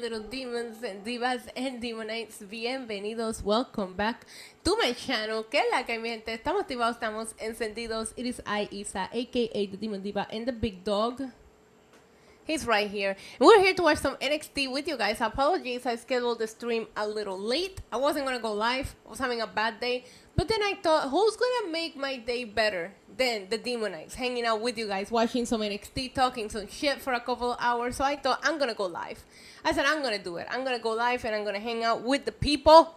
little demons and divas and demonites. Bienvenidos, welcome back to my channel. Que la que mi gente, estamos activados, estamos encendidos. It is I, Isa, aka the Demon Diva, and the big dog. He's right here. And we're here to watch some NXT with you guys. Apologies, I scheduled the stream a little late. I wasn't gonna go live. I was having a bad day. But then I thought, who's gonna make my day better than the Demonites? Hanging out with you guys, watching some NXT, talking some shit for a couple of hours. So I thought, I'm gonna go live. I said, I'm gonna do it. I'm gonna go live and I'm gonna hang out with the people.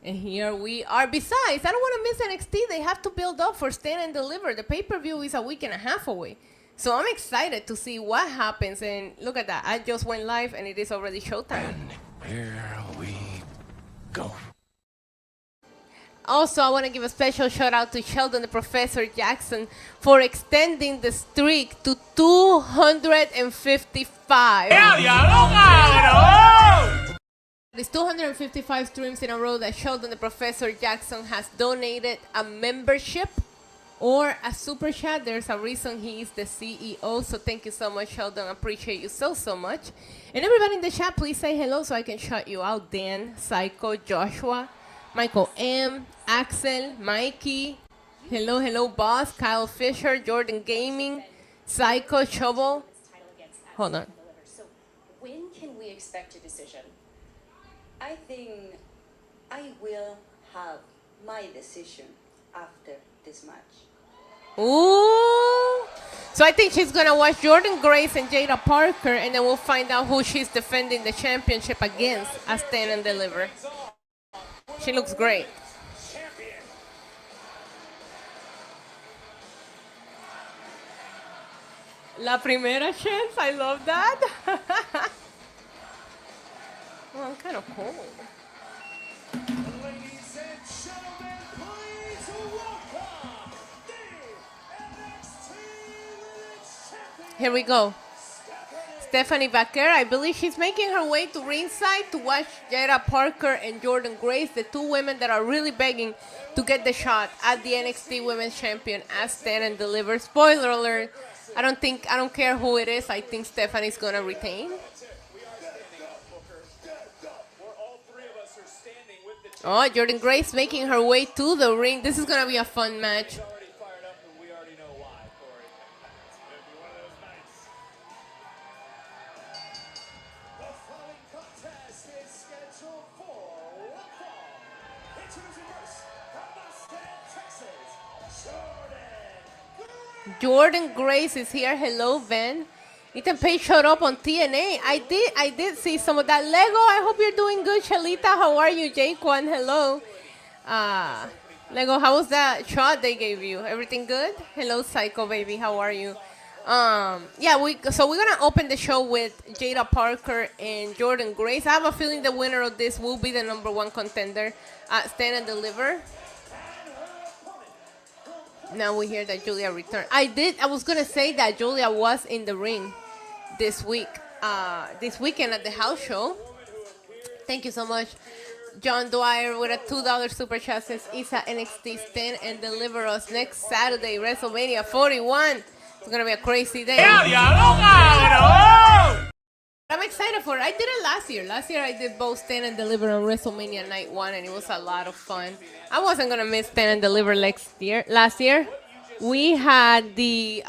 And here we are. Besides, I don't want to miss NXT. They have to build up for Stand and Deliver. The pay-per-view is a week and a half away. So I'm excited to see what happens. And look at that. I just went live and it is already showtime. And here we go. Also, I want to give a special shout out to Sheldon the Professor Jackson for extending the streak to 255. These 255 streams in a row that Sheldon the Professor Jackson has donated a membership or a super chat. There's a reason he is the CEO. So thank you so much, Sheldon. I appreciate you so much. And everybody in the chat, please say hello so I can shout you out. Dan, Psycho, Joshua, Michael M, Axel, Mikey, hello, boss, Kyle Fisher, Jordan Gaming, Psycho, Shovel. Hold on. So when can we expect a decision? I think I will have my decision after this match. Ooh. So I think she's going to watch Jordan Grace and Jade Cargill, and then we'll find out who she's defending the championship against as Stand and Deliver. She looks great. La primera chance, I love that. Oh, I'm kind of cold. Ladies and gentlemen, please welcome the NXT Women's Champion. Here we go. Stephanie Baker, I believe she's making her way to ringside to watch Jade Cargill and Jordan Grace, the two women that are really begging to get the shot at the NXT Women's Champion as Stand and Deliver. Spoiler alert, I don't care who it is. I think Stephanie's gonna retain. Oh, Jordan Grace making her way to the ring. This is gonna be a fun match. Jordan Grace is here. Hello, Ben. Ethan Page showed up on TNA. I did see some of that. Lego, I hope you're doing good. Chalita, how are you? Jaquan, hello. Lego, how was that shot they gave you? Everything good? Hello, Psycho Baby, how are you? Yeah, so we're gonna open the show with Jade Cargill and Jordan Grace. I have a feeling the winner of this will be the #1 contender at Stand and Deliver. Now we hear that Julia returned. I was gonna say that Julia was in the ring this weekend at the house show. Thank you so much, John Dwyer, with a $2 super chat. Says Isa NXT Stand and Deliver us next Saturday, WrestleMania 41. It's gonna be a crazy day. I'm excited for it. I did it last year. Last year I did both Stand and Deliver on WrestleMania Night 1, and it was a lot of fun. I wasn't going to miss Stand and Deliver last year. We had the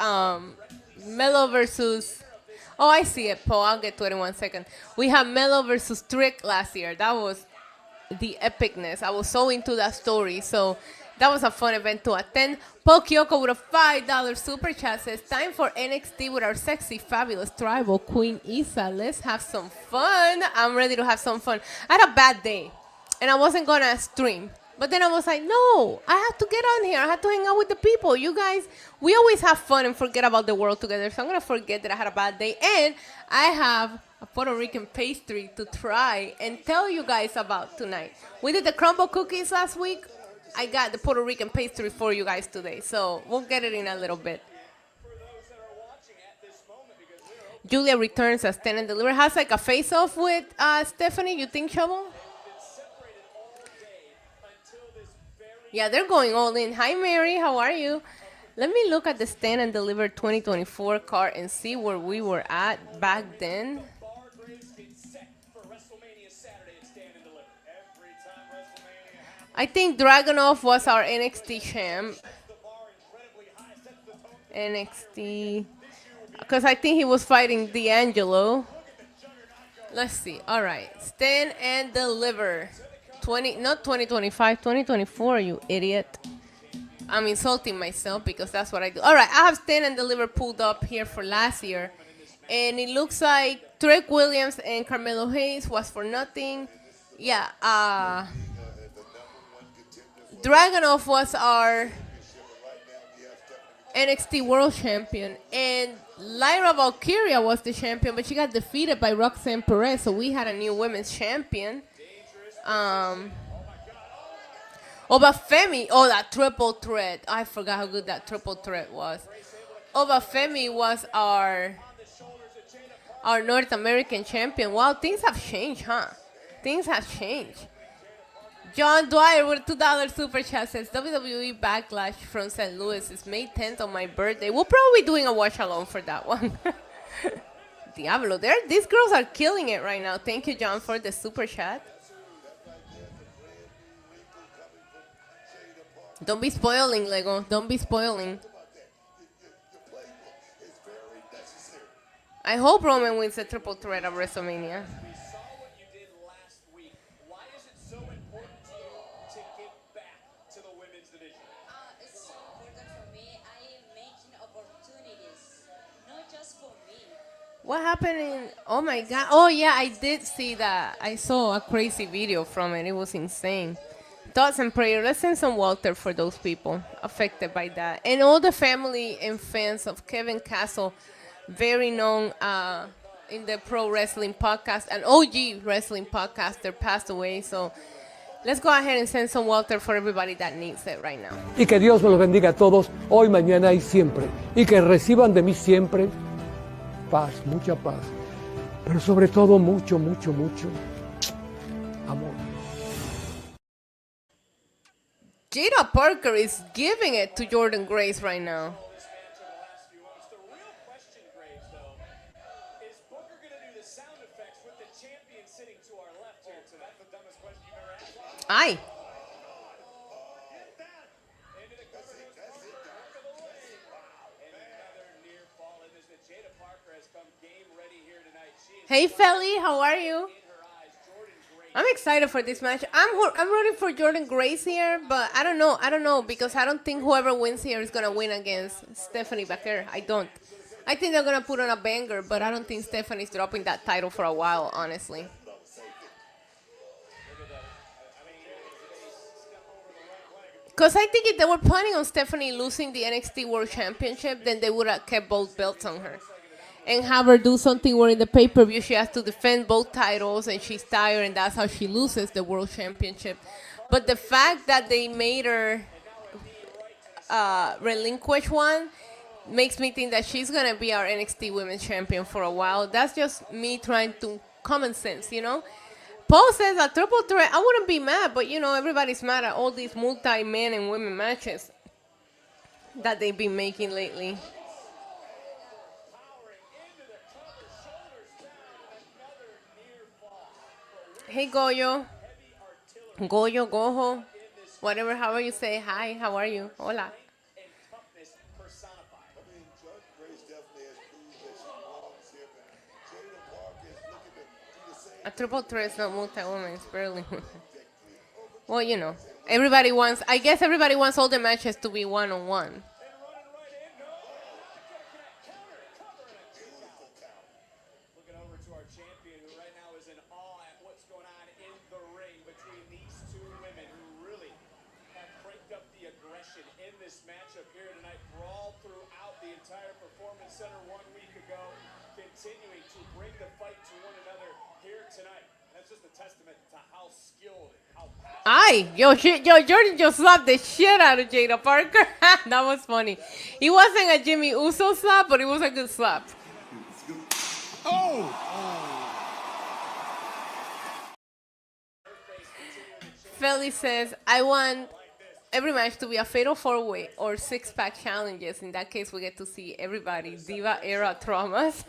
Melo versus... Oh, I see it, Paul. I'll get to it in 1 second. We had Melo versus Trick last year. That was the epicness. I was so into that story. So that was a fun event to attend. Paul Kyoko with a $5 super chat says, time for NXT with our sexy, fabulous tribal queen Isa. Let's have some fun. I'm ready to have some fun. I had a bad day, and I wasn't going to stream. But then I was like, no, I have to get on here. I have to hang out with the people. You guys, we always have fun and forget about the world together. So I'm going to forget that I had a bad day. And I have a Puerto Rican pastry to try and tell you guys about tonight. We did the crumble cookies last week. I got the Puerto Rican pastry for you guys today, so we'll get it in a little bit. Julia returns as Stand and Deliver. Has like a face-off with Stephanie, you think, Shovel? Yeah, they're going all in. Hi, Mary, how are you? Let me look at the Stand and Deliver 2024 card and see where we were at back then. I think Dragunov was our NXT champ. NXT. Because I think he was fighting D'Angelo. Let's see. All right. Stand and deliver. Not 2025, 2024, you idiot. I'm insulting myself because that's what I do. All right. I have stand and deliver pulled up here for last year. And it looks like Trek Williams and Carmelo Hayes was for nothing. Yeah. Dragunov was our NXT World Champion, and Lyra Valkyria was the champion, but she got defeated by Roxanne Perez, so we had a new women's champion. Obafemi, that triple threat. I forgot how good that triple threat was. Obafemi was our North American champion. Wow, things have changed, huh? Things have changed. John Dwyer with a $2 super chat says WWE Backlash from St. Louis is May 10th on my birthday. We'll probably be doing a watch along for that one. Diablo, these girls are killing it right now. Thank you, John, for the super chat. Don't be spoiling, Lego. Don't be spoiling. I hope Roman wins the triple threat of WrestleMania. What happened in... Oh, my God. Oh, yeah, I did see that. I saw a crazy video from it. It was insane. Thoughts and prayers. Let's send some water for those people affected by that. And all the family and fans of Kevin Castle, very known in the pro wrestling podcast, an OG wrestling podcaster, passed away. So let's go ahead and send some water for everybody that needs it right now. Y que Dios me los bendiga a todos, hoy, mañana y siempre. Y que reciban de mí siempre paz, mucha paz, pero sobre todo mucho, mucho, mucho amor. Jada Parker is giving it to Jordan Grace right now. Aye. Hey, Felly, how are you? I'm excited for this match. I'm rooting for Jordan Grace here, but I don't know because I don't think whoever wins here is gonna win against Stephanie Baker. I don't. I think they're gonna put on a banger, but I don't think Stephanie's dropping that title for a while, honestly. Because I think if they were planning on Stephanie losing the NXT World Championship, then they would have kept both belts on her. And have her do something where in the pay-per-view she has to defend both titles and she's tired and that's how she loses the World Championship. But the fact that they made her relinquish one makes me think that she's going to be our NXT Women's Champion for a while. That's just me trying to common sense, you know? Paul says a triple threat. I wouldn't be mad, but, you know, everybody's mad at all these multi-men and women matches that they've been making lately. Hey, Goyo. Goho. Whatever, however you say hi, how are you? Hola. A triple threat is not multi-woman, it's barely. Well, you know, I guess everybody wants all the matches to be one-on-one. Jordan just slapped the shit out of Jada Parker. That was funny. It wasn't a Jimmy Uso slap, but it was a good slap. Felly says, I want every match to be a fatal four-way or six-pack challenges. In that case, we get to see everybody. Diva-era traumas.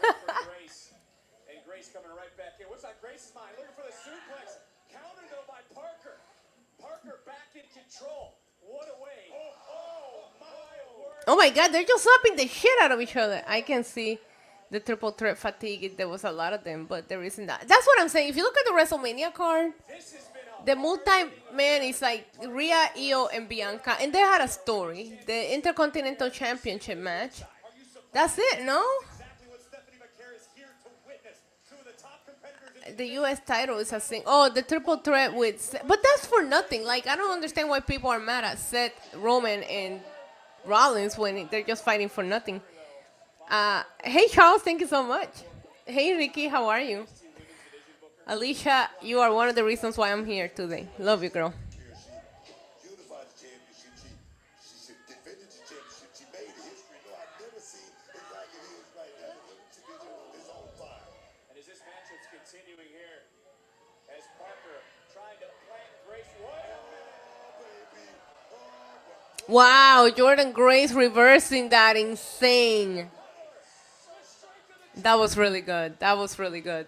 Grace coming right back in. What's on Grace's mind? Looking for the suplex. control. What a way. Oh, my word. Oh my God, they're just slapping the shit out of each other. I can see the triple threat fatigue. There was a lot of them, but there isn't that. That's what I'm saying. If you look at the WrestleMania card, This has been a the multi-man is like Rhea, Io, and Bianca. And they had a story. The Intercontinental Championship match. That's it, no? exactly what Stephanie McCare is here to witness. Two of the top competitors in The U.S. title is a thing. Oh, the triple threat with Seth. But that's for nothing. Like, I don't understand why people are mad at Seth, Roman, and Rollins when they're just fighting for nothing. Hey, Charles, thank you so much. Hey, Ricky, how are you? Alicia, you are one of the reasons why I'm here today. Love you, girl. She unified the championship. She defended the championship. She made history. No, I've never seen it like it is right now. The women's division is on fire. And as this matchup's continuing here, as Parker trying to plant Grace Royal. Wow, Jordan Grace reversing that. Insane. That was really good. That was really good.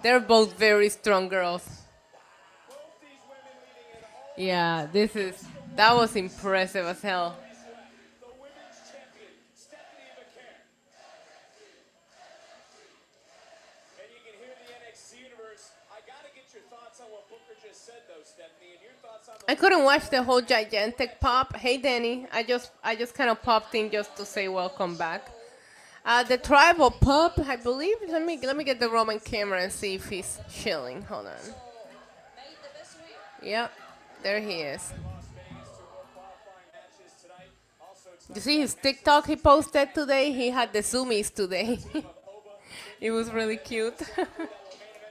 They're both very strong girls. Yeah, that was impressive as hell. The women's champion, Stephanie McCare. And you can hear the NXT universe. I gotta get your thoughts on what Booker just said, though, Stephanie, and your thoughts on the I couldn't watch the whole gigantic pop. Hey, Danny. I just kind of popped in just to say welcome back. The tribal pup, I believe. Let me get the Roman camera and see if he's chilling. Hold on. Yep, there he is. You see his TikTok he posted today? He had the zoomies today. It was really cute. main event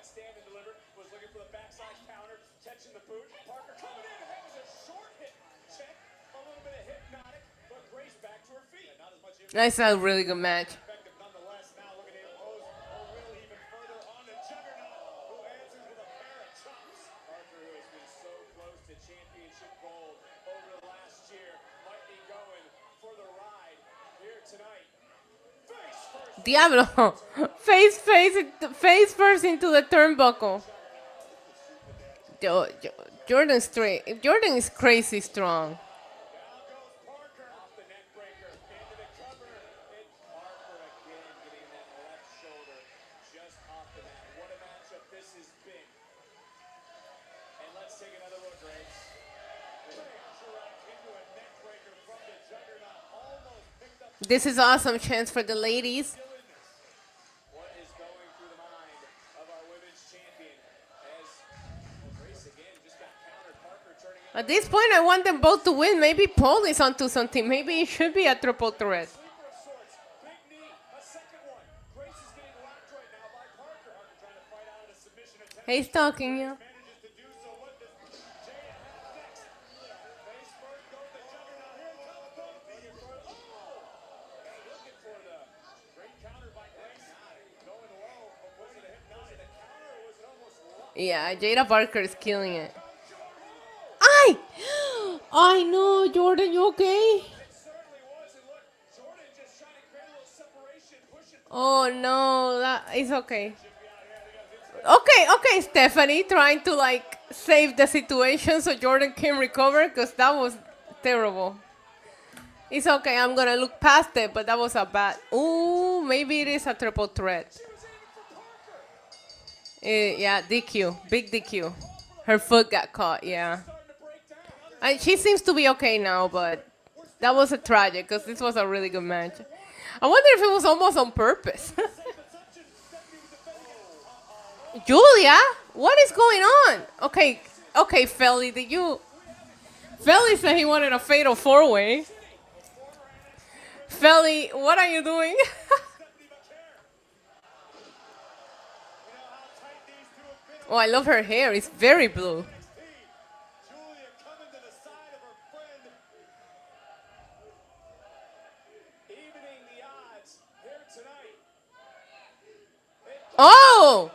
stand and delivered, was looking for the backside counter, catching the boot. Parker coming in, and that was a short hit check. A little bit of hypnotic, but Grace back to her feet. Not as much That's a really good match. effective nonetheless. Now looking to impose her will even further on the Juggernaut, who answers with a pair of chops. Parker, who has been so close to championship gold over the last year, might be going for the ride here tonight. Face first. Diablo. Face first into the turnbuckle. Jordan is crazy strong. Down goes Parker off the neck breaker into the cover. And Parker again getting that left shoulder just off the mat. What a matchup this has been. And let's take another look, Grace. Direct into a neck breaker from the Juggernaut. Almost picked up This is awesome chance for the ladies. what is going through the mind of our women's champion as Grace again just got countered. Parker turning it. At this point, I want them both to win. Maybe Paul is onto something. Maybe it should be a triple threat. Sleeper of sorts. Big knee. A second one. Grace is getting whacked right now by Parker. Parker trying to fight out of the submission attempt. He's talking, yeah. Manages to do so. What does Jade have next? Face first goes the Juggernaut. Here comes both. Looking for the great counter by Grace. Going low. But was it a hypnotic? The counter or was it almost locked? Yeah, Jada Parker is killing it. I know, Jordan, you okay? It certainly was. And look, Jordan just trying to create a little separation, pushing. Oh no, that is okay. Okay, Stephanie, trying to like save the situation so Jordan can recover because that was terrible. It's okay, I'm gonna look past it, but that was a bad. Ooh, maybe it is a triple threat. Yeah, DQ, big DQ. Her foot got caught, yeah. And she seems to be okay now, but that was a tragic because this was a really good match. I wonder if it was almost on purpose. Julia, what is going on? Okay, Felly, Felly said he wanted a fatal four-way. Felly, what are you doing? Oh, I love her hair. It's very blue. Julia coming to the side of her friend. Evening the odds here tonight. Oh!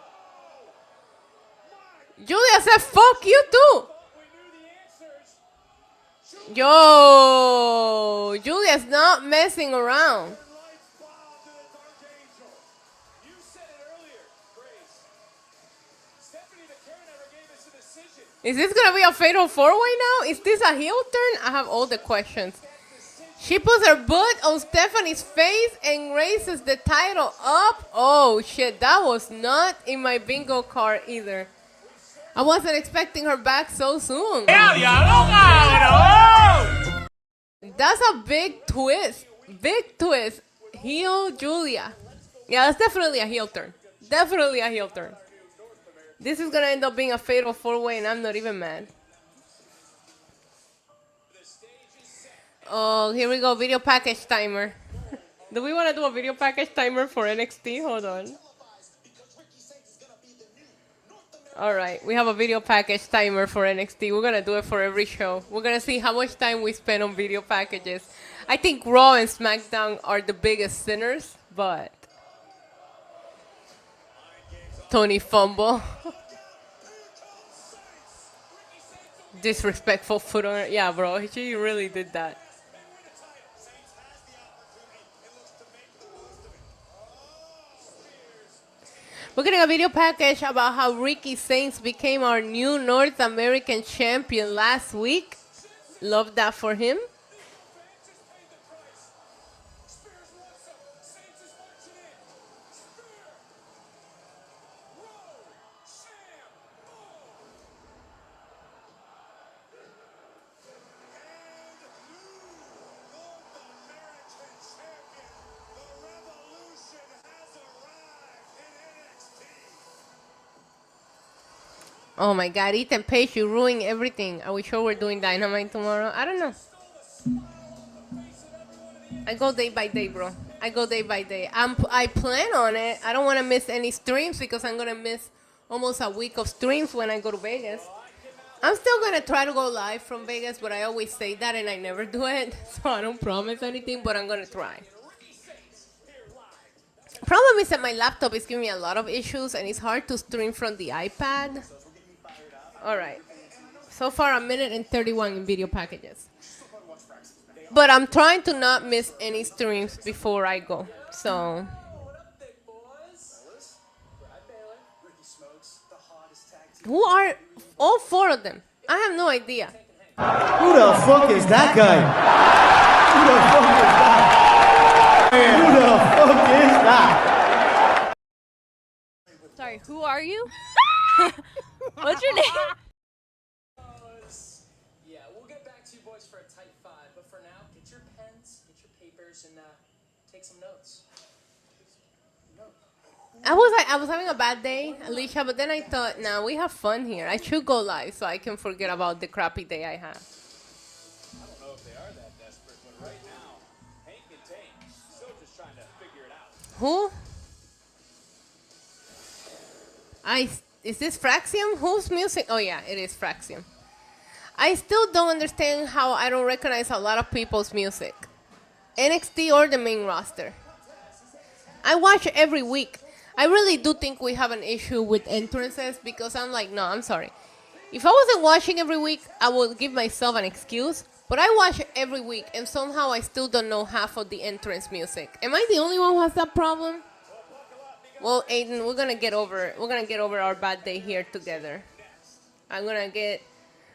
Julia said, fuck you too. We knew the answers. Yo, Julia's not messing around. Lights bomb to the Dark Angel. You said it earlier, Grace. Stephanie McCare never gave us an Is this gonna be a fatal four-way now? Is this a heel turn? I have all the questions. She puts her butt on Stephanie's face and raises the title up. Oh shit, that was not in my bingo card either. I wasn't expecting her back so soon. That's a big twist. Big twist. Heel Julia. Yeah, that's definitely a heel turn. Definitely a heel turn. This is gonna end up being a fatal four-way and I'm not even mad. Oh, here we go. Video package timer. Do we want to do a video package timer for NXT? Hold on. All right. We have a video package timer for NXT. We're going to do it for every show. We're going to see how much time we spend on video packages. I think Raw and SmackDown are the biggest sinners, but... Tony fumble. Disrespectful foot on her. Yeah, bro. She really did that. We're getting a video package about how Ricky Saints became our new North American champion last week. Love that for him. Oh my God, Ethan Page, you ruined everything. Are we sure we're doing Dynamite tomorrow? I don't know. I go day by day, bro. I go day by day. I plan on it. I don't want to miss any streams because I'm going to miss almost a week of streams when I go to Vegas. I'm still going to try to go live from Vegas, but I always say that and I never do it. So I don't promise anything, but I'm going to try. Problem is that my laptop is giving me a lot of issues and it's hard to stream from the iPad. All right. So far, a minute and 31 in video packages. But I'm trying to not miss any streams before I go. So. Who are all four of them? I have no idea. Who the fuck is that guy? Who the fuck is that? Who the fuck is that? Sorry, who are you? What's your name? Yeah, we'll get back to you boys for a tight five, but for now, get your pens, get your papers, and take some notes. I was having a bad day, Alicia, but then I thought, nah, we have fun here. I should go live so I can forget about the crappy day I have. I don't know if they are that desperate, but right now, Hank and Tank still just trying to figure it out. Who? Is this Fraxium? Whose music? Oh yeah, it is Fraxium. I still don't understand how I don't recognize a lot of people's music. NXT or the main roster. I watch every week. I really do think we have an issue with entrances because I'm like, no, I'm sorry. If I wasn't watching every week, I would give myself an excuse. But I watch every week and somehow I still don't know half of the entrance music. Am I the only one who has that problem? Well, Aiden, we're gonna get over our bad day here together. I'm gonna get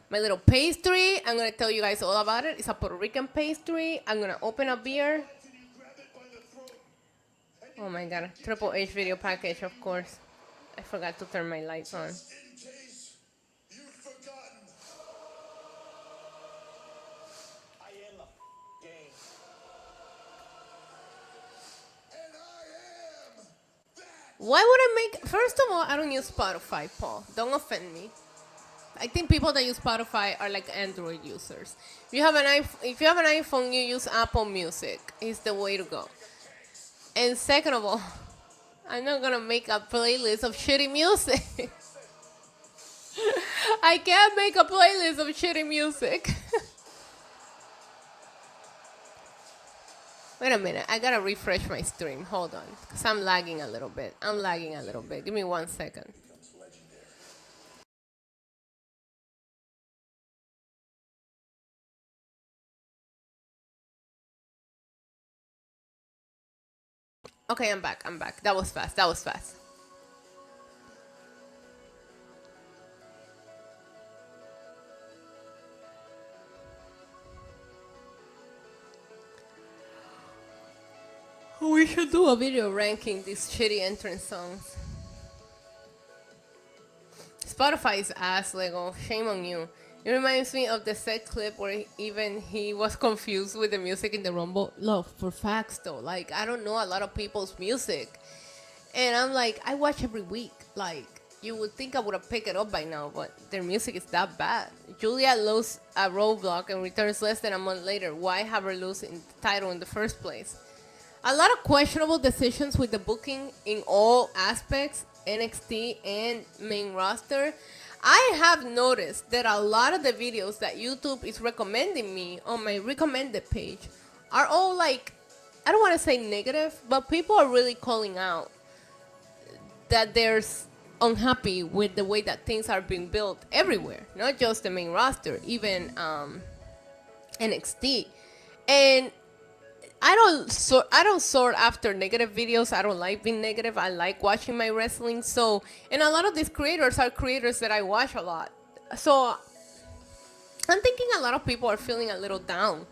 my little pastry. I'm gonna tell you guys all about it. It's a Puerto Rican pastry. I'm gonna open a beer. Oh my God, Triple H video package, of course. I forgot to turn my lights on. In case you've forgotten. I am the game. And I am that. Why would I make... First of all, I don't use Spotify, Paul. Don't offend me. I think people that use Spotify are like Android users. If you have an iPhone, you use Apple Music. It's the way to go. And second of all, I'm not gonna make a playlist of shitty music. I can't make a playlist of shitty music. Wait a minute, I gotta refresh my stream. Hold on, because I'm lagging a little bit. Give me 1 second. Okay, I'm back. That was fast. We should do a video ranking these shitty entrance songs. Spotify is ass, Lego. Shame on you. It reminds me of the set clip where even he was confused with the music in the Rumble. Love, for facts though. Like, I don't know a lot of people's music. And I'm like, I watch every week. Like, you would think I would have picked it up by now, but their music is that bad. Julia loses a roadblock and returns less than a month later. Why have her lose in the title in the first place? A lot of questionable decisions with the booking in all aspects, NXT and main roster. I have noticed that a lot of the videos that YouTube is recommending me on my recommended page are all like, I don't want to say negative, but people are really calling out that they're unhappy with the way that things are being built everywhere, not just the main roster, even NXT. And I don't sort after negative videos. I don't like being negative. I like watching my wrestling. So, and a lot of these creators are creators that I watch a lot. So, I'm thinking a lot of people are feeling a little down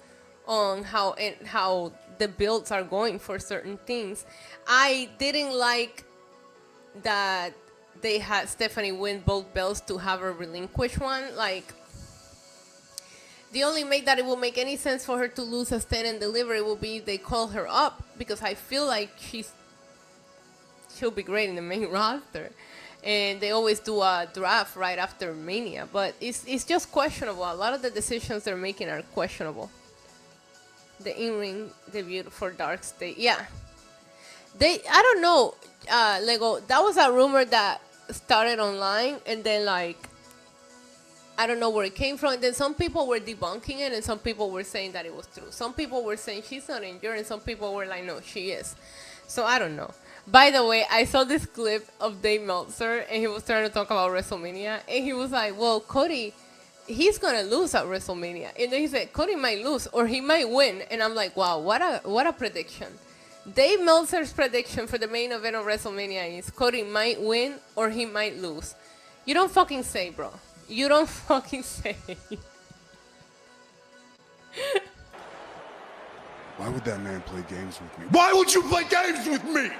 on how the builds are going for certain things. I didn't like that they had Stephanie win both belts to have her relinquish one. Like, the only way that it will make any sense for her to lose a stand and delivery will be if they call her up, because I feel like she'll be great in the main roster. And they always do a draft right after Mania, but it's just questionable. A lot of the decisions they're making are questionable. The in-ring debut for Dark State, yeah. I don't know, Lego, that was a rumor that started online, and then like, I don't know where it came from. And then some people were debunking it, and some people were saying that it was true. Some people were saying she's not injured, and some people were like, no, she is. So I don't know. By the way, I saw this clip of Dave Meltzer, and he was trying to talk about WrestleMania, and he was like, well, Cody, he's going to lose at WrestleMania. And then he said, Cody might lose, or he might win. And I'm like, wow, what a prediction. Dave Meltzer's prediction for the main event of WrestleMania is Cody might win, or he might lose. You don't fucking say, bro. You don't fucking say. Why would that man play games with me? Why would you play games with me?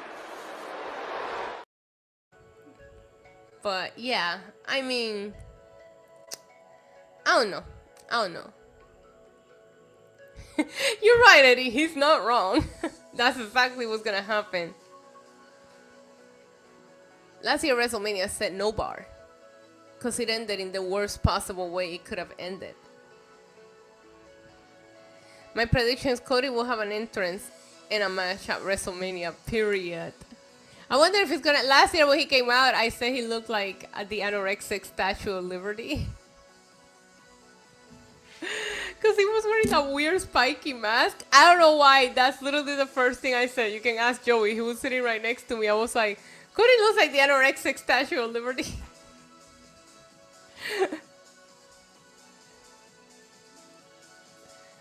But yeah, I mean, I don't know. You're right, Eddie. He's not wrong. That's exactly what's gonna happen. Last year WrestleMania set no bar, because it ended in the worst possible way it could have ended. My prediction is Cody will have an entrance in a match at WrestleMania, period. I wonder if he's gonna... Last year when he came out, I said he looked like the anorexic Statue of Liberty. Because he was wearing a weird spiky mask. I don't know why. That's literally the first thing I said. You can ask Joey. He was sitting right next to me. I was like, Cody looks like the anorexic Statue of Liberty.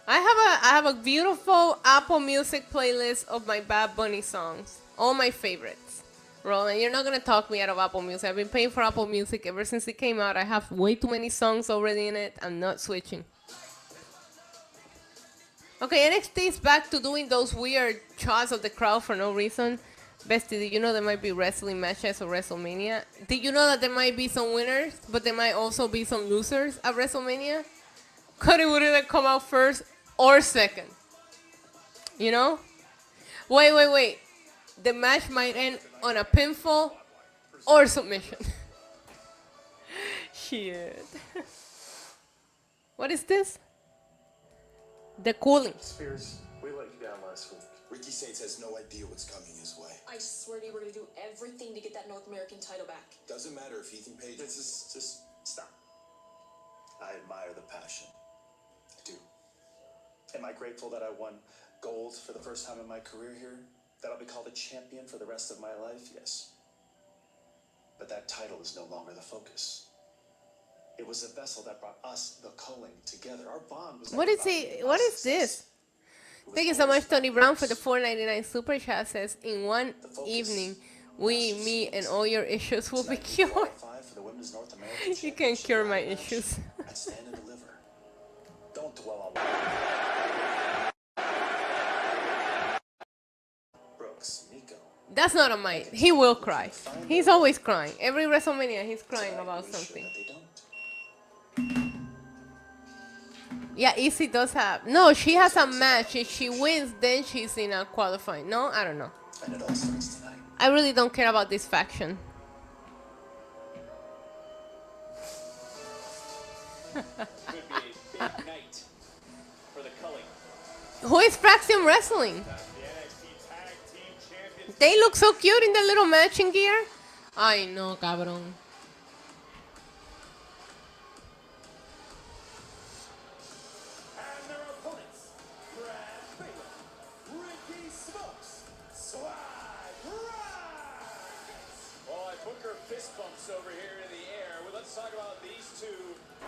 I have a beautiful Apple Music playlist of my Bad Bunny songs. All my favorites. Roland, you're not going to talk me out of Apple Music. I've been paying for Apple Music ever since it came out. I have way too many songs already in it. I'm not switching. Okay, NXT is back to doing those weird shots of the crowd for no reason. Bestie, did you know there might be wrestling matches at WrestleMania? Did you know that there might be some winners, but there might also be some losers at WrestleMania? Cody would either come out first or second. You know? Wait. The match might end on a pinfall or submission. Shit. What is this? The cooling. Spears, we let you down last week. Ricky Saints has no idea what's coming his way. I swear to you, we're gonna do everything to get that North American title back. Doesn't matter if Ethan Page... Just stop. I admire the passion. I do. Am I grateful that I won gold for the first time in my career here? That I'll be called a champion for the rest of my life? Yes. But that title is no longer the focus. It was a vessel that brought us, the Culling, together. Our bond was... What is he? What is this? Thank you so much, Tony Brown, for the $4.99 super chat. Says, in one evening, we, me, and all your issues will be cured. You can cure my issues. I stand and deliver. Don't dwell on... Bro, That's not a might. He will cry. He's always crying. Every WrestleMania, he's crying about something. Yeah, Izzy does have. No, she has a match. If she wins, then she's in a qualifying. No, I don't know. And it all starts tonight. I really don't care about this faction. Could be a big night for the culling. Who is Fraxium wrestling? The NXT Tag Team Champions. They look so cute in the little matching gear. Ay, no, cabrón. And their opponents, Brad Bayley, Ricky Smokes, Swag Rags. Well, I Booker fist bumps over here in the air. Well, let's talk about these two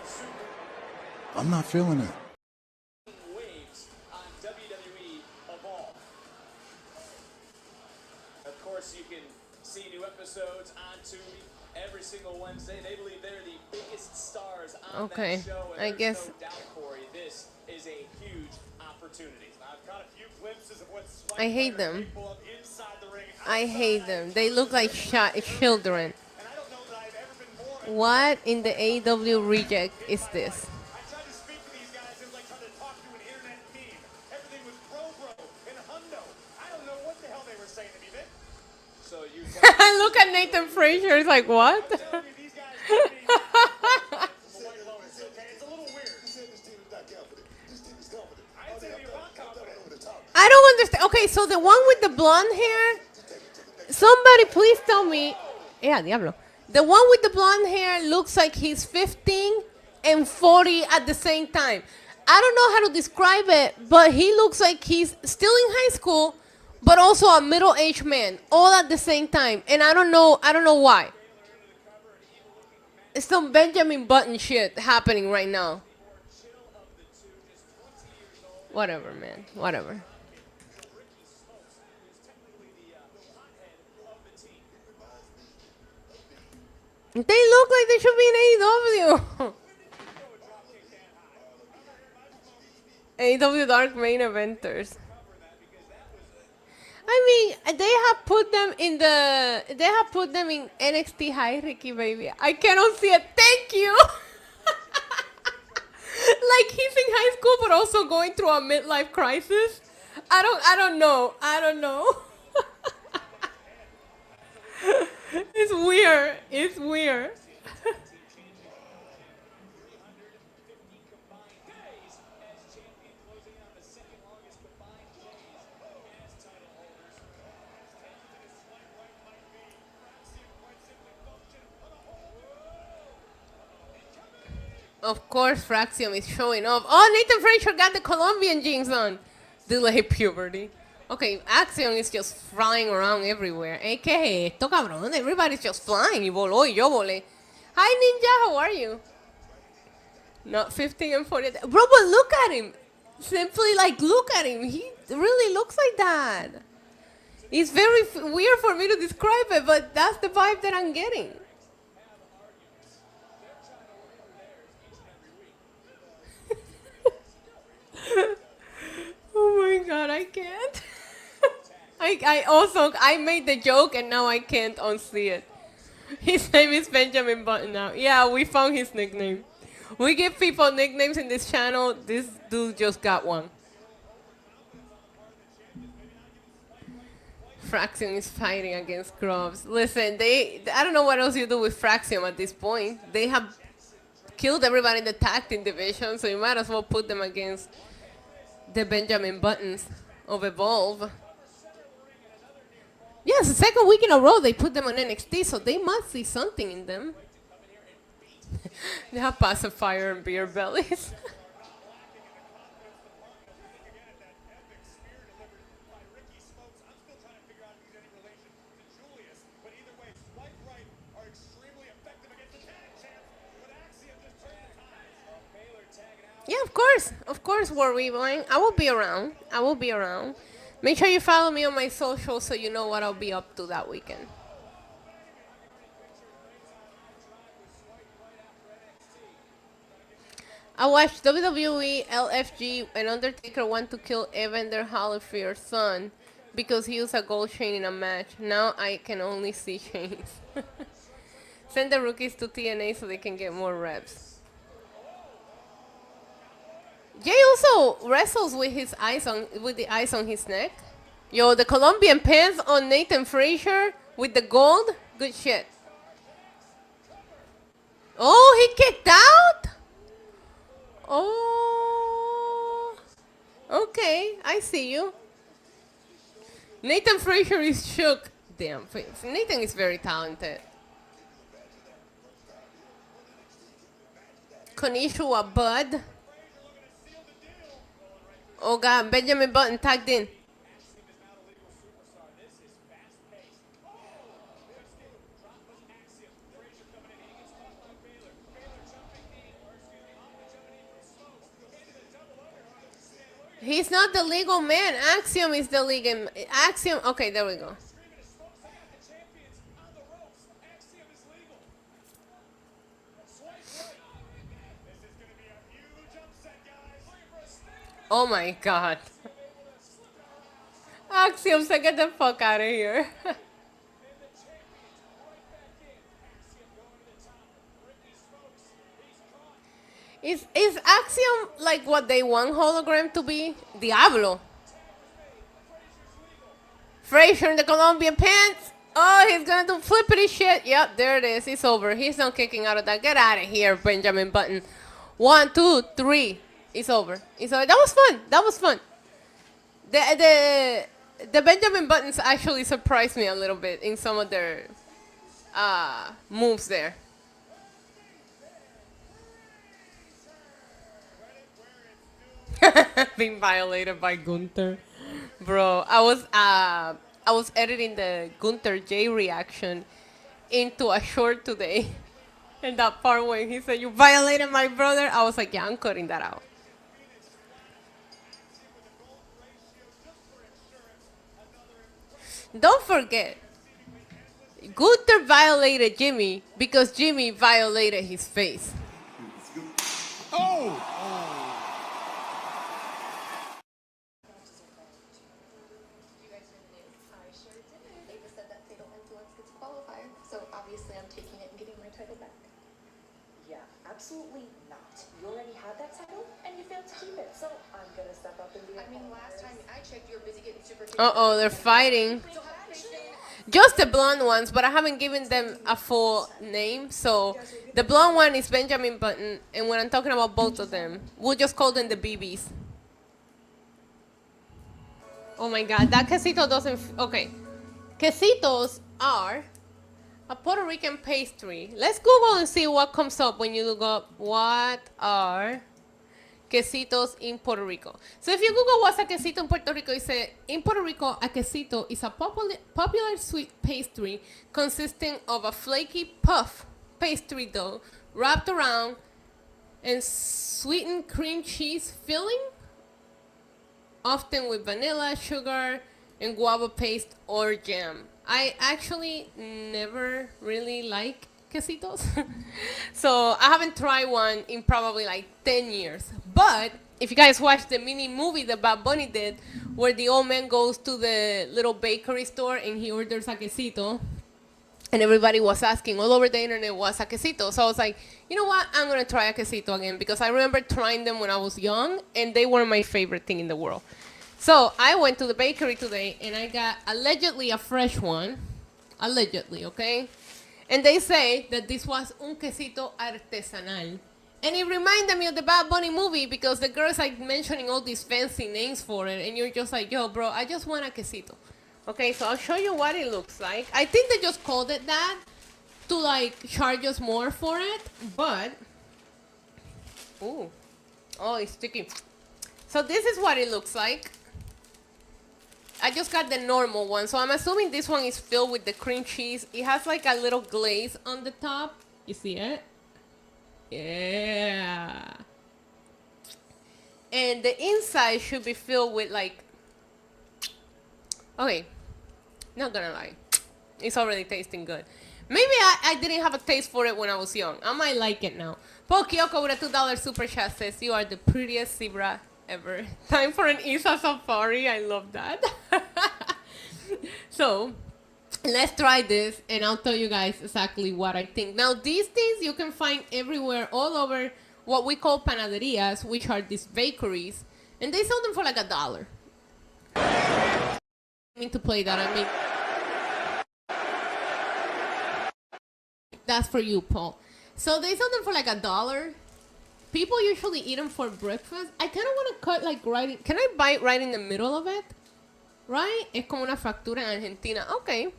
super I'm not feeling it. waves on WWE Evolve. Of course, you can see new episodes on Tubi every single Wednesday. They believe they're the biggest stars on Okay, that show. And I there's guess- no doubt, Corey, this is a huge opportunity. I've caught a few glimpses of what I hate them. people of inside the ring. I hate them. They look like children. And I don't know that I've ever been more. What in the AW reject is this? I tried to speak to these guys. It was like trying to talk to an internet meme. Everything was bro and hundo. I don't know what the hell they were saying to me, Vic. So you Look at Nathan Frazier. It's like, what? tell me these guys are being White Lotus, okay? It's a little weird. He said this team is not confident. This team is confident. I didn't say anything about confident. Over the top. I don't understand. Okay, so the one with the blonde hair. Somebody please tell me. Yeah, diablo. The one with the blonde hair looks like he's 15 and 40 at the same time. I don't know how to describe it, but he looks like he's still in high school, but also a middle-aged man, all at the same time. And I don't know why. It's some Benjamin Button shit happening right now. Whatever, man. Whatever. They look like they should be in AEW. AEW Dark main eventers. I mean, they have put them in NXT. Hi, Ricky, baby. I cannot see it. Thank you. Like he's in high school, but also going through a midlife crisis. I don't know. It's weird. It's weird. Of course, Fraxium is showing off. Oh, Nathan Frazier got the Colombian jeans on. Delayed puberty. Okay, Axiom is just flying around everywhere. ¿Qué es esto, cabrón? Everybody's just flying. Y voló y yo volé. Hi, Ninja. How are you? Not 15 and 40. Bro, but look at him. Simply, like, look at him. He really looks like that. It's very weird for me to describe it, but that's the vibe that I'm getting. Oh my god, I can't. I made the joke and now I can't unsee it. His name is Benjamin Button now. Yeah, we found his nickname. We give people nicknames in this channel. This dude just got one. Fraxium is fighting against Grubs. Listen, I don't know what else you do with Fraxium at this point. They have killed everybody in the tag team division, so you might as well put them against the Benjamin Buttons of Evolve. Yes, the second week in a row they put them on NXT, so they must see something in them. They have pacifier and beer bellies. Yeah, of course, War Rewind. I will be around. Make sure you follow me on my socials so you know what I'll be up to that weekend. I watched WWE, LFG, and Undertaker want to kill Evander Holyfield's son. because he used a gold chain in a match. Now I can only see chains. Send the rookies to TNA so they can get more reps. Jay also wrestles with his eyes on with the eyes on his neck. Yo, the Colombian pants on Nathan Frazier with the gold. Good shit. Oh, he kicked out? Oh. Okay, I see you. Nathan Frazier is shook. Damn, Nathan is very talented. Konnichiwa, bud. Oh God, Benjamin Button tagged in. He's not the legal man. Axiom is the legal. Axiom. Okay, there we go. Oh my God. Axiom said, get the fuck out of here. Is Axiom like what they want hologram to be? Diablo. Frazier in the Colombian pants. Oh, he's gonna do flippity shit. Yep, there it is. It's over. He's not kicking out of that. Get out of here, Benjamin Button. 1, 2, 3. It's over. It's over. That was fun. That was fun. The Benjamin Buttons actually surprised me a little bit in some of their moves there. Being violated by Gunther, bro. I was editing the Gunther J reaction into a short today, and that part when he said you violated my brother, I was like, yeah, I'm cutting that out. Don't forget, Gunther violated Jimmy because Jimmy violated his face. Oh! Absolutely not. You already had that title, and you failed to keep it. So I'm gonna step up and be. I mean, last time I checked, you were busy getting super. Uh-oh, they're fighting. Just the blonde ones, but I haven't given them a full name. So the blonde one is Benjamin Button, and when I'm talking about both of them, we'll just call them the BBs. Oh my God, that quesito doesn't. Okay, quesitos are a Puerto Rican pastry. Let's Google and see what comes up when you look up what are quesitos in Puerto Rico. So if you Google what's a quesito in Puerto Rico, you say in Puerto Rico, a quesito is a popular sweet pastry consisting of a flaky puff pastry dough wrapped around and sweetened cream cheese filling, often with vanilla, sugar, and guava paste or jam. I actually never really like quesitos. So I haven't tried one in probably like 10 years. But if you guys watched the mini movie that Bad Bunny did, where the old man goes to the little bakery store and he orders a quesito, and everybody was asking all over the internet what's a quesito. So I was like, you know what? I'm going to try a quesito again because I remember trying them when I was young and they were my favorite thing in the world. So I went to the bakery today and I got allegedly a fresh one. Allegedly, okay? And they say that this was un quesito artesanal. And it reminded me of the Bad Bunny movie because the girl's like mentioning all these fancy names for it. And you're just like, yo, bro, I just want a quesito. Okay, so I'll show you what it looks like. I think they just called it that to like charge us more for it. But, ooh, oh, it's sticky. So this is what it looks like. I just got the normal one, so I'm assuming this one is filled with the cream cheese. It has like a little glaze on the top. You see it? Yeah. And the inside should be filled with like... Okay, not gonna lie. It's already tasting good. Maybe I didn't have a taste for it when I was young. I might like it now. Paul Kyoko with a $2 super chat says, you are the prettiest zebra ever. Time for an Isa safari. I love that. So let's try this, and I'll tell you guys exactly what I think. Now, these things you can find everywhere, all over what we call panaderias, which are these bakeries, and they sell them for like $1. I mean to play that. I mean, that's for you, Paul. So they sell them for like $1. People usually eat them for breakfast. I kind of want to cut like can I bite right in the middle of it? Right? Es como una fractura en Argentina. Okay.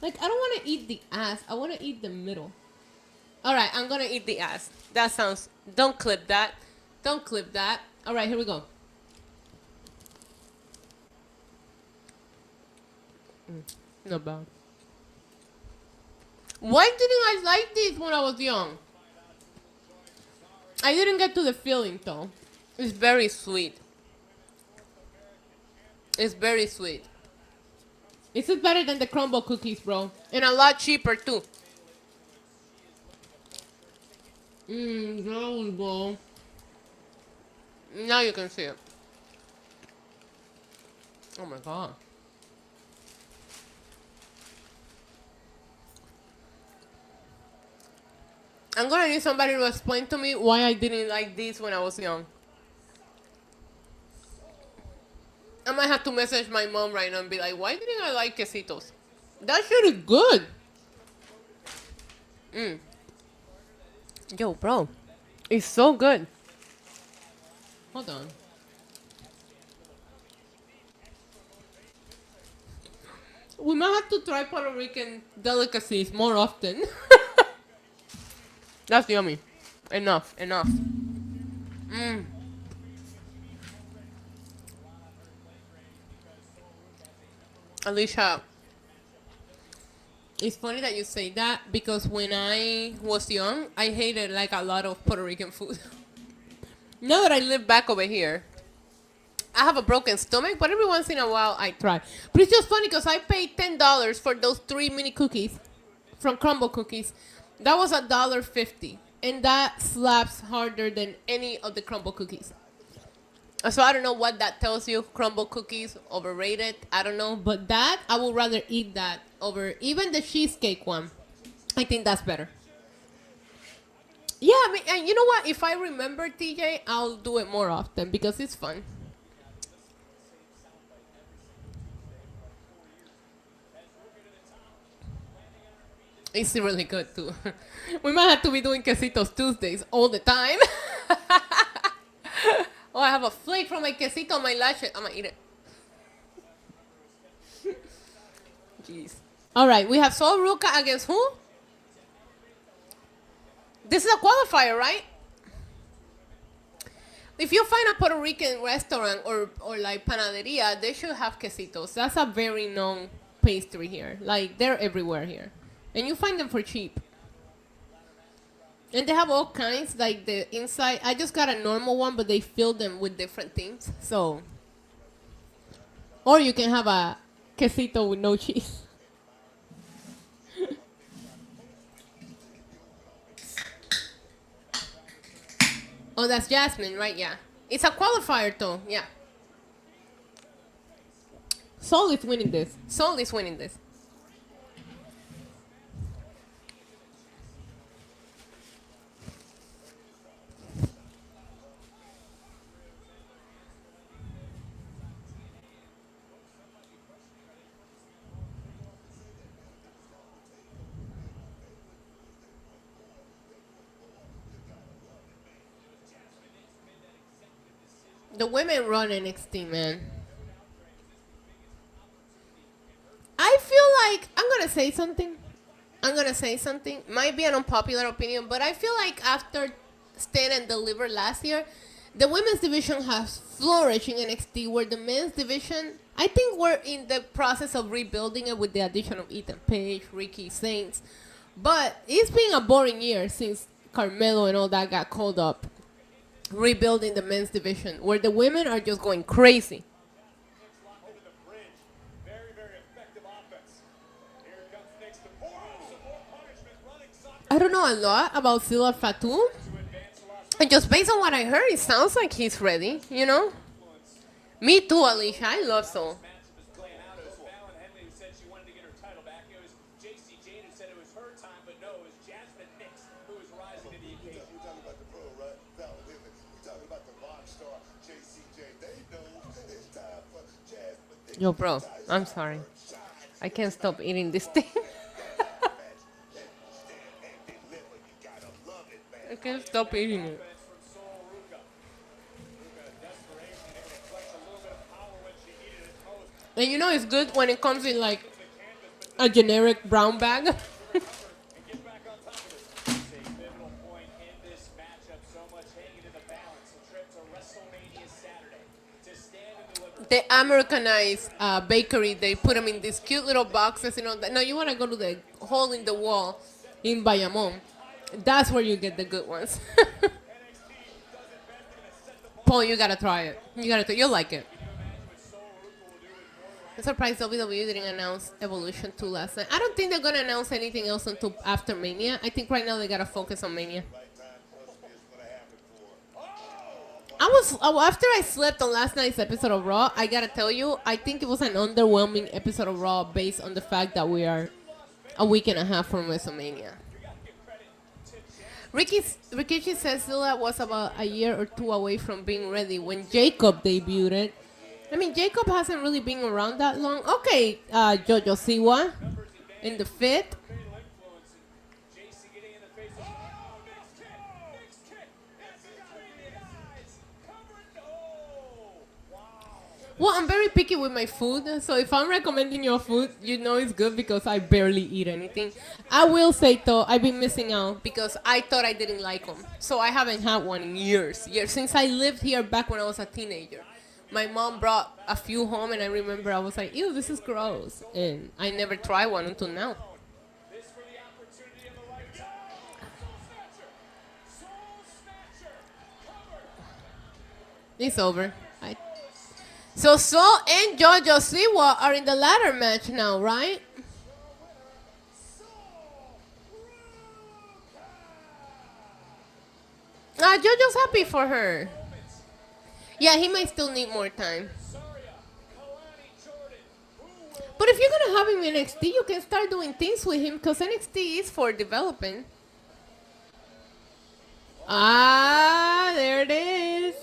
Like, I don't want to eat the ass. I want to eat the middle. All right, I'm going to eat the ass. That sounds... Don't clip that. Don't clip that. All right, here we go. Not bad. Why didn't I like this when I was young? I didn't get to the feeling, though. It's very sweet. It's very sweet. This is better than the crumble cookies, bro. And a lot cheaper, too. Bro. Now you can see it. Oh my god. I'm gonna need somebody to explain to me why I didn't like this when I was young. I might have to message my mom right now and be like, why didn't I like quesitos? That shit is good. Yo, bro. It's so good. Hold on. We might have to try Puerto Rican delicacies more often. That's yummy. Enough. Alicia, it's funny that you say that because when I was young, I hated like a lot of Puerto Rican food. Now that I live back over here, I have a broken stomach, but every once in a while I try. But it's just funny because I paid $10 for those 3 mini cookies from Crumble Cookies. That was $1.50, and that slaps harder than any of the Crumble Cookies. So I don't know what that tells you. Crumble cookies, overrated. I don't know. But that, I would rather eat that over even the cheesecake one. I think that's better. Yeah, I mean, and you know what? If I remember, TJ, I'll do it more often because it's fun. It's really good, too. We might have to be doing Quesitos Tuesdays all the time. Oh, I have a flake from my quesito on my lashes. I'm gonna eat it. Jeez. All right, we have Sol Ruca against who? This is a qualifier, right? If you find a Puerto Rican restaurant or like panaderia, they should have quesitos. That's a very known pastry here. Like, they're everywhere here. And you find them for cheap. And they have all kinds, like the inside. I just got a normal one, but they fill them with different things. So, or you can have a quesito with no cheese. Oh, that's Jasmine, right? Yeah. It's a qualifier, though. Yeah. Sol is winning this. Sol is winning this. The women run NXT, man. I feel like I'm gonna say something. Might be an unpopular opinion, but I feel like after Stand and Deliver last year, the women's division has flourished in NXT, where the men's division, I think we're in the process of rebuilding it with the addition of Ethan Page, Ricky Saints. But it's been a boring year since Carmelo and all that got called up. Rebuilding the men's division, where the women are just going crazy. I don't know a lot about Sila Fatou. And just based on what I heard, it sounds like he's ready, you know? Me too, Alicia. I love Sol. Yo, bro, I'm sorry. I can't stop eating this thing. I can't stop eating it. And you know it's good when it comes in like a generic brown bag. The Americanized bakery, they put them in these cute little boxes, you know. No, you want to go to the hole in the wall in Bayamón. That's where you get the good ones. Paul, you gotta try it. You'll like it. I'm surprised WWE didn't announce Evolution 2 last night. I don't think they're gonna announce anything else until after Mania. I think right now they gotta focus on Mania. After I slept on last night's episode of Raw, I gotta tell you, I think it was an underwhelming episode of Raw based on the fact that we are a week and a half from WrestleMania. Rikishi says Zilla was about a year or two away from being ready when Jacob debuted. I mean, Jacob hasn't really been around that long. Okay, Jojo Siwa in the fifth. Well, I'm very picky with my food, so if I'm recommending your food, you know it's good because I barely eat anything. I will say, though, I've been missing out because I thought I didn't like them. So I haven't had one in years. Since I lived here back when I was a teenager. My mom brought a few home, and I remember I was like, ew, this is gross. And I never tried one until now. It's over. So Saul and Jojo Siwa are in the ladder match now, right? Jojo's happy for her. Yeah, he might still need more time. But if you're going to have him in NXT, you can start doing things with him because NXT is for developing. There it is.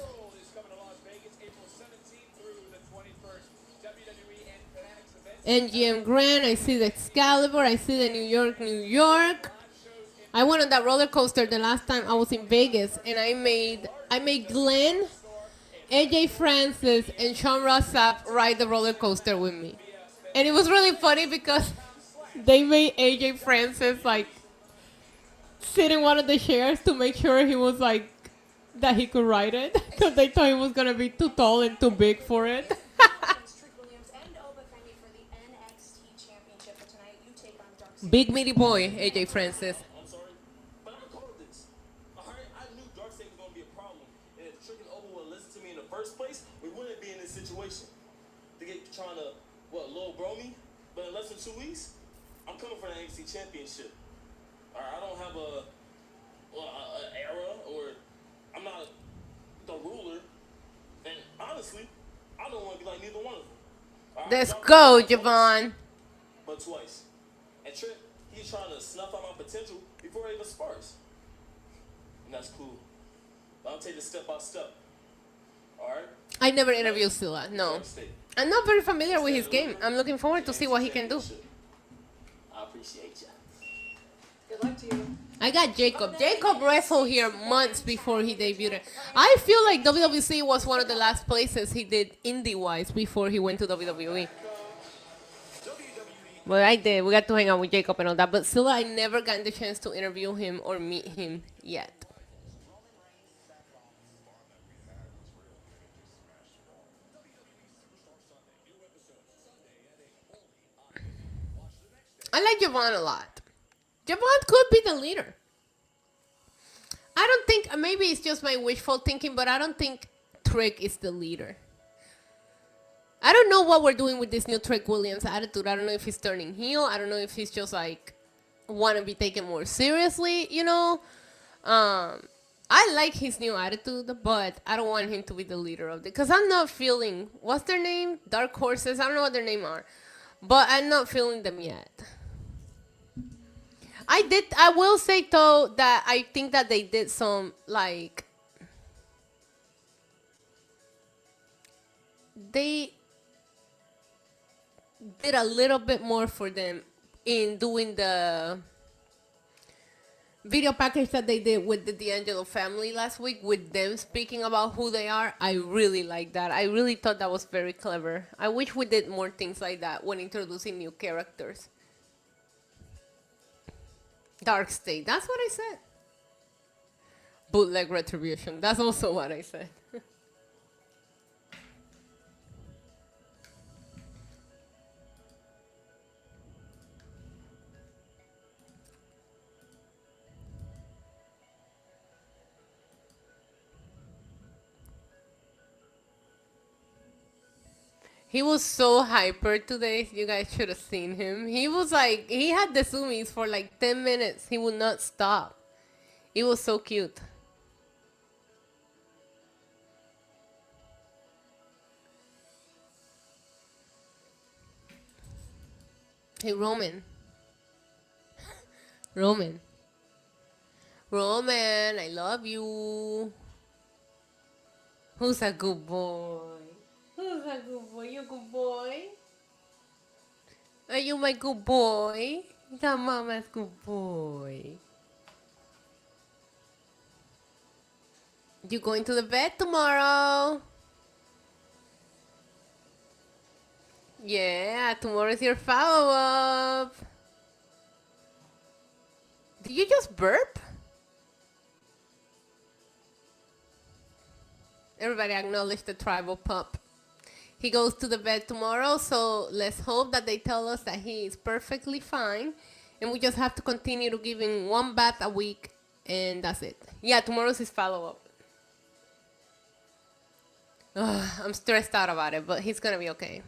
NGM Grand, I see the Excalibur, I see the New York. I went on that roller coaster the last time I was in Vegas, and I made Glenn, AJ Francis, and Sean Ross Sapp ride the roller coaster with me. And it was really funny because they made AJ Francis like sit in one of the chairs to make sure he was like that he could ride it because they thought he was gonna be too tall and too big for it. Big meaty boy, AJ Francis. I'm sorry, but I'm gonna call this. Alright, I knew Darkseid was gonna be a problem. And if Trick and Oba would listen to me in the first place, we wouldn't be in this situation. They get trying to, low bro me? But in less than 2 weeks, I'm coming for the NXT championship. Alright, I don't have a era, or I'm not the ruler. And honestly, I don't want to be like neither one of them. Right, let's go, Xavant. But twice. And Trent, he's trying to snuff out my potential before it even sparks. And that's cool. But I'll take it step by step. Alright? I never interviewed Silla, no. I'm not very familiar with his game. I'm looking forward to see what he can do. I appreciate you. Good luck to you. I got Jacob. Jacob wrestled here months before he debuted. I feel like WWC was one of the last places he did indie-wise before he went to WWE. Well, I did. We got to hang out with Jacob and all that. But Silla, I never got the chance to interview him or meet him yet. I like Xavant a lot. Xavant could be the leader. I don't think, maybe it's just my wishful thinking, but I don't think Trick is the leader. I don't know what we're doing with this new Trick Williams attitude. I don't know if he's turning heel. I don't know if he's just like want to be taken more seriously, you know. I like his new attitude, but I don't want him to be the leader of it because I'm not feeling, what's their name? Dark Horses. I don't know what their name are, but I'm not feeling them yet. I will say though that I think that they did some like did a little bit more for them in doing the video package that they did with the D'Angelo family last week, with them speaking about who they are. I really like that. I really thought that was very clever. I wish we did more things like that when introducing new characters. Dark State, that's what I said. Bootleg Retribution, that's also what I said. He was so hyper today. You guys should have seen him. He was like, he had the zoomies for like 10 minutes. He would not stop. He was so cute. Hey, Roman. Roman. Roman, I love you. Who's a good boy? Who's a good boy? You a good boy? Are you my good boy? Your mama's good boy. You going to the bed tomorrow? Yeah, tomorrow is your follow-up. Did you just burp? Everybody acknowledge the tribal pup. He goes to the bed tomorrow, so let's hope that they tell us that he is perfectly fine. And we just have to continue to give him 1 bath a week, and that's it. Yeah, tomorrow's his follow-up. I'm stressed out about it, but he's gonna be okay.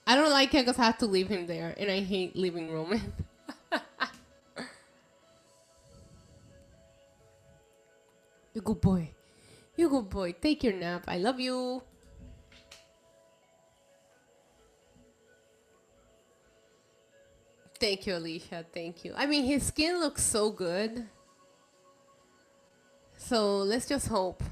I don't like it because I have to leave him there, and I hate leaving Roman. You good boy. You good boy. Take your nap. I love you. Thank you, Alicia. Thank you. I mean, his skin looks so good. So let's just hope.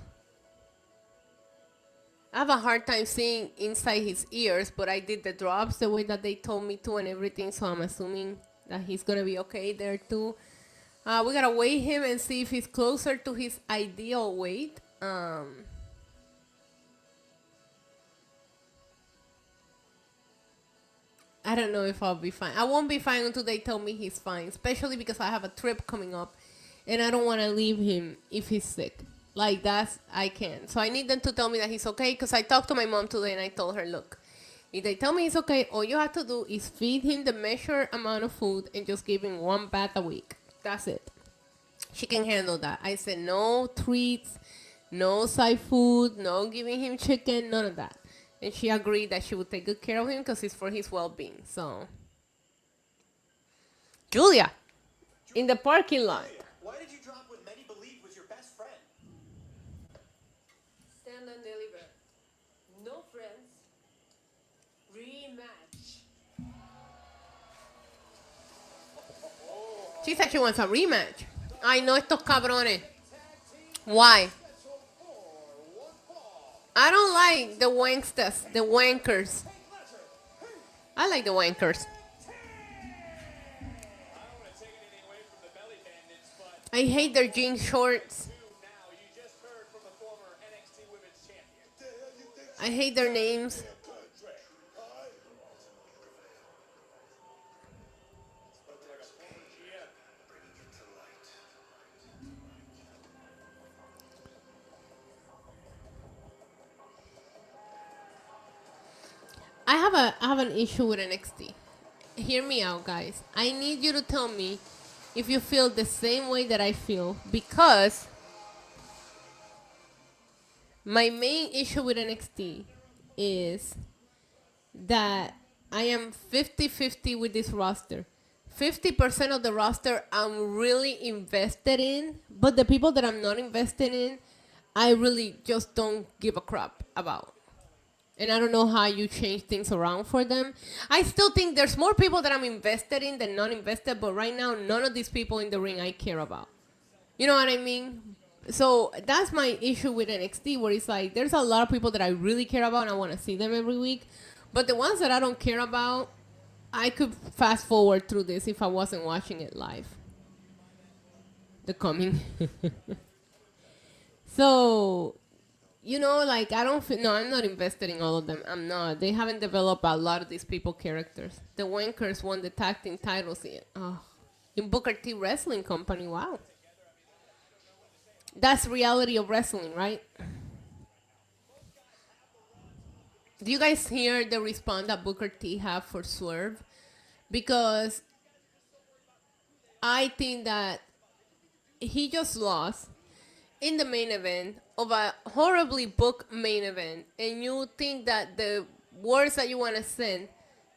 I have a hard time seeing inside his ears, but I did the drops the way that they told me to and everything, so I'm assuming that he's going to be okay there too. We got to weigh him and see if he's closer to his ideal weight. I don't know if I'll be fine. I won't be fine until they tell me he's fine, especially because I have a trip coming up and I don't want to leave him if he's sick. Like that's, I can't. So I need them to tell me that he's okay, because I talked to my mom today and I told her, look, if they tell me he's okay, all you have to do is feed him the measured amount of food and just give him 1 bath a week. That's it. She can handle that. I said no treats, no side food, no giving him chicken, none of that. And she agreed that she would take good care of him because it's for his well-being. So, Julia, in the parking lot. Why did you drop what many believe was your best friend? Stand and deliver. No friends. Rematch. She said she wants a rematch. Ay, no, estos cabrones. Why? I don't like the wanksters, the wankers. I like the wankers. I hate their jean shorts. I hate their names. I have an issue with NXT. Hear me out, guys. I need you to tell me if you feel the same way that I feel, because my main issue with NXT is that I am 50-50 with this roster. 50% of the roster I'm really invested in, but the people that I'm not invested in, I really just don't give a crap about. And I don't know how you change things around for them. I still think there's more people that I'm invested in than not invested, but right now, none of these people in the ring I care about. You know what I mean? So that's my issue with NXT, where it's like, there's a lot of people that I really care about and I want to see them every week. But the ones that I don't care about, I could fast forward through this if I wasn't watching it live. The coming. So, you know, like, I don't feel, no, I'm not invested in all of them. I'm not. They haven't developed a lot of these people characters. The Wankers won the tag team titles in Booker T Wrestling Company. Wow. That's reality of wrestling, right? Do you guys hear the response that Booker T have for Swerve? Because I think that he just lost in the main event of a horribly booked main event, and you think that the words that you want to send,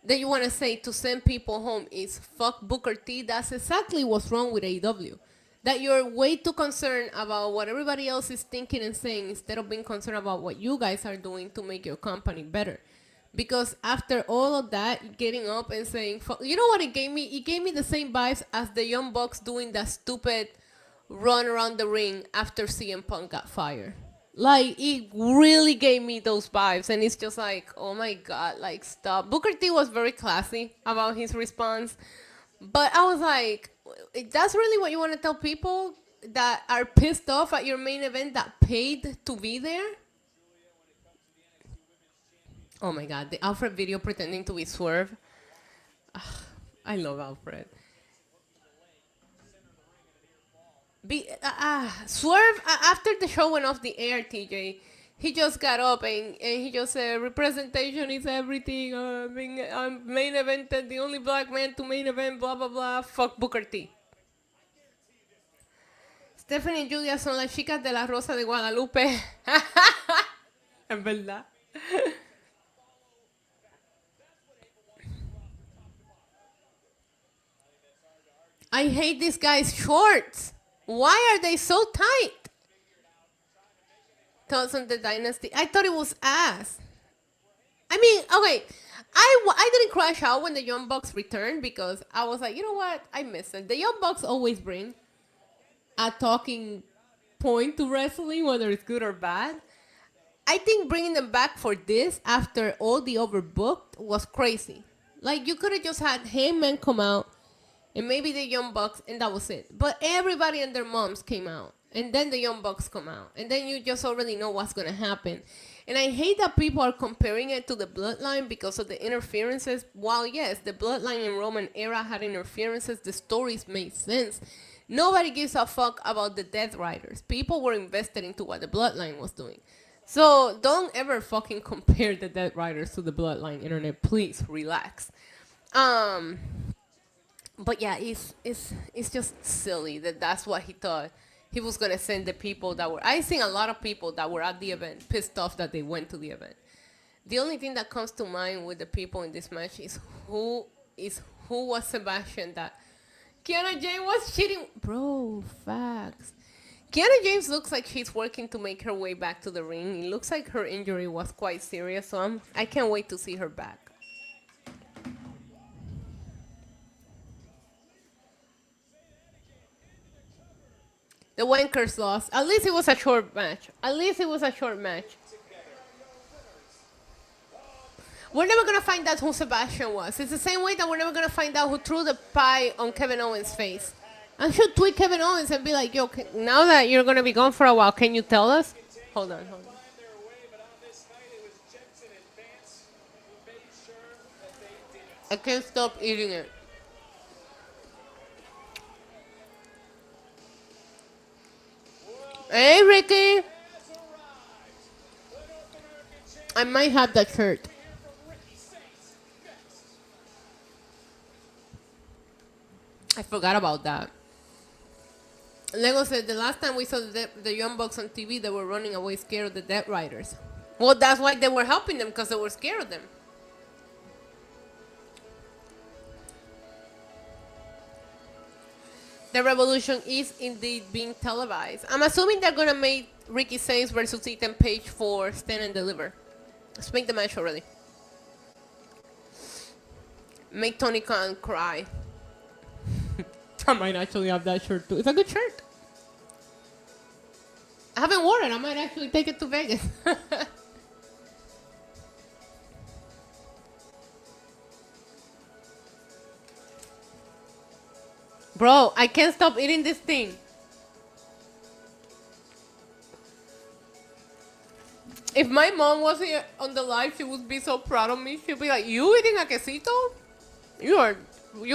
that you want to say to send people home is fuck Booker T. That's exactly what's wrong with AEW. That you're way too concerned about what everybody else is thinking and saying instead of being concerned about what you guys are doing to make your company better. Because after all of that, getting up and saying, fuck, you know what it gave me? It gave me the same vibes as the Young Bucks doing that stupid run around the ring after CM Punk got fired. Like, it really gave me those vibes, and it's just like, oh my God, like, stop. Booker T was very classy about his response, but I was like, that's really what you want to tell people that are pissed off at your main event that paid to be there? Oh my God, the Alfred video pretending to be Swerve. I love Alfred. Swerve, after the show went off the air, TJ, he just got up and he just said, representation is everything. I'm main evented, the only black man to main event, blah, blah, blah. Fuck Booker T. Stephanie y Julia son las chicas de la Rosa de Guadalupe. En verdad. I hate this guy's shorts. Why are they so tight? Thoughts on the dynasty? I thought it was ass. I mean, okay, I didn't crash out when the Young Bucks returned because I was like, you know what? I miss it. The Young Bucks always bring a talking point to wrestling, whether it's good or bad. I think bringing them back for this after all the overbooked was crazy. Like, you could have just had Heyman come out and maybe the Young Bucks, and that was it. But everybody and their moms came out. And then the Young Bucks come out. And then you just already know what's going to happen. And I hate that people are comparing it to the Bloodline because of the interferences. While, yes, the Bloodline and Roman era had interferences, the stories made sense. Nobody gives a fuck about the Death Riders. People were invested into what the Bloodline was doing. So don't ever fucking compare the Death Riders to the Bloodline, internet. Please, relax. But yeah, it's just silly that that's what he thought. He was going to send the people that were... I seen a lot of people that were at the event pissed off that they went to the event. The only thing that comes to mind with the people in this match is who was Sebastian that... Kiana James was cheating... Bro, facts. Kiana James looks like she's working to make her way back to the ring. It looks like her injury was quite serious, so I can't wait to see her back. The Wankers lost. At least it was a short match. We're never going to find out who Sebastian was. It's the same way that we're never going to find out who threw the pie on Kevin Owens' face. I should tweet Kevin Owens and be like, yo, now that you're going to be gone for a while, can you tell us? Hold on. I can't stop eating it. Hey, Ricky. I might have that shirt. I forgot about that. Lego said the last time we saw the Young Bucks on TV, they were running away scared of the Death Riders. Well, that's why they were helping them, because they were scared of them. The Revolution is indeed being televised. I'm assuming they're going to make Ricky Sainz versus Ethan Page for Stand and Deliver. Let's make the match already. Make Tony Khan cry. I might actually have that shirt too. It's a good shirt. I haven't worn it. I might actually take it to Vegas. Bro, I can't stop eating this thing. If my mom was here on the live, she would be so proud of me. She'd be like, "You eating a quesito? You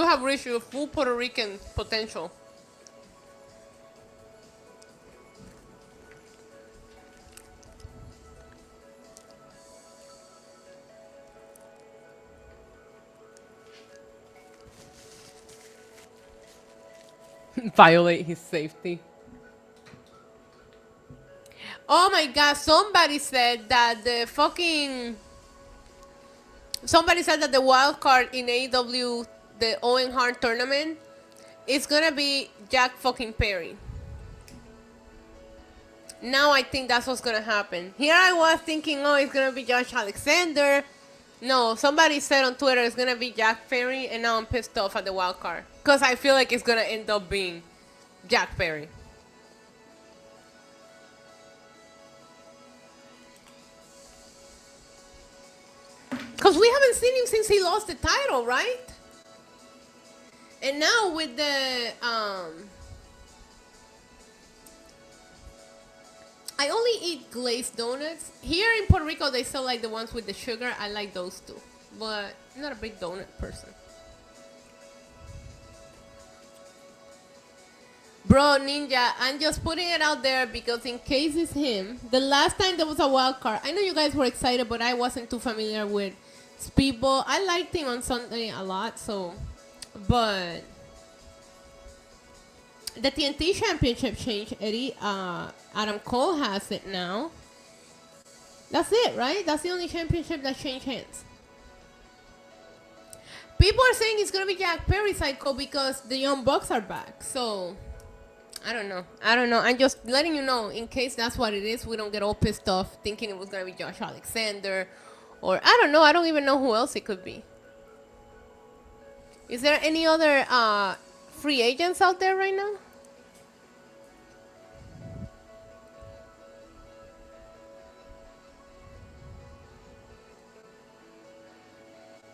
have reached your full Puerto Rican potential." Violate his safety. Oh my god, somebody said that the wild card in AEW, the Owen Hart tournament, is gonna be Jack fucking Perry. Now I think that's what's gonna happen. Here I was thinking, oh, it's gonna be Josh Alexander. No, somebody said on Twitter it's gonna be Jack Perry, and now I'm pissed off at the wild card. Because I feel like it's gonna end up being Jack Perry. Because we haven't seen him since he lost the title, right? And now with the I only eat glazed donuts. Here in Puerto Rico, they sell like the ones with the sugar. I like those too. But I'm not a big donut person. Bro, Ninja, I'm just putting it out there because in case it's him, the last time there was a wild card, I know you guys were excited, but I wasn't too familiar with Speedball. I liked him on Sunday a lot, so, but the TNT Championship changed, Eddie. Adam Cole has it now. That's it, right? That's the only championship that changed hands. People are saying it's going to be Jack Perry cycle because the Young Bucks are back, so I don't know. I'm just letting you know in case that's what it is. We don't get all pissed off thinking it was going to be Josh Alexander. Or, I don't know. I don't even know who else it could be. Is there any other free agents out there right now?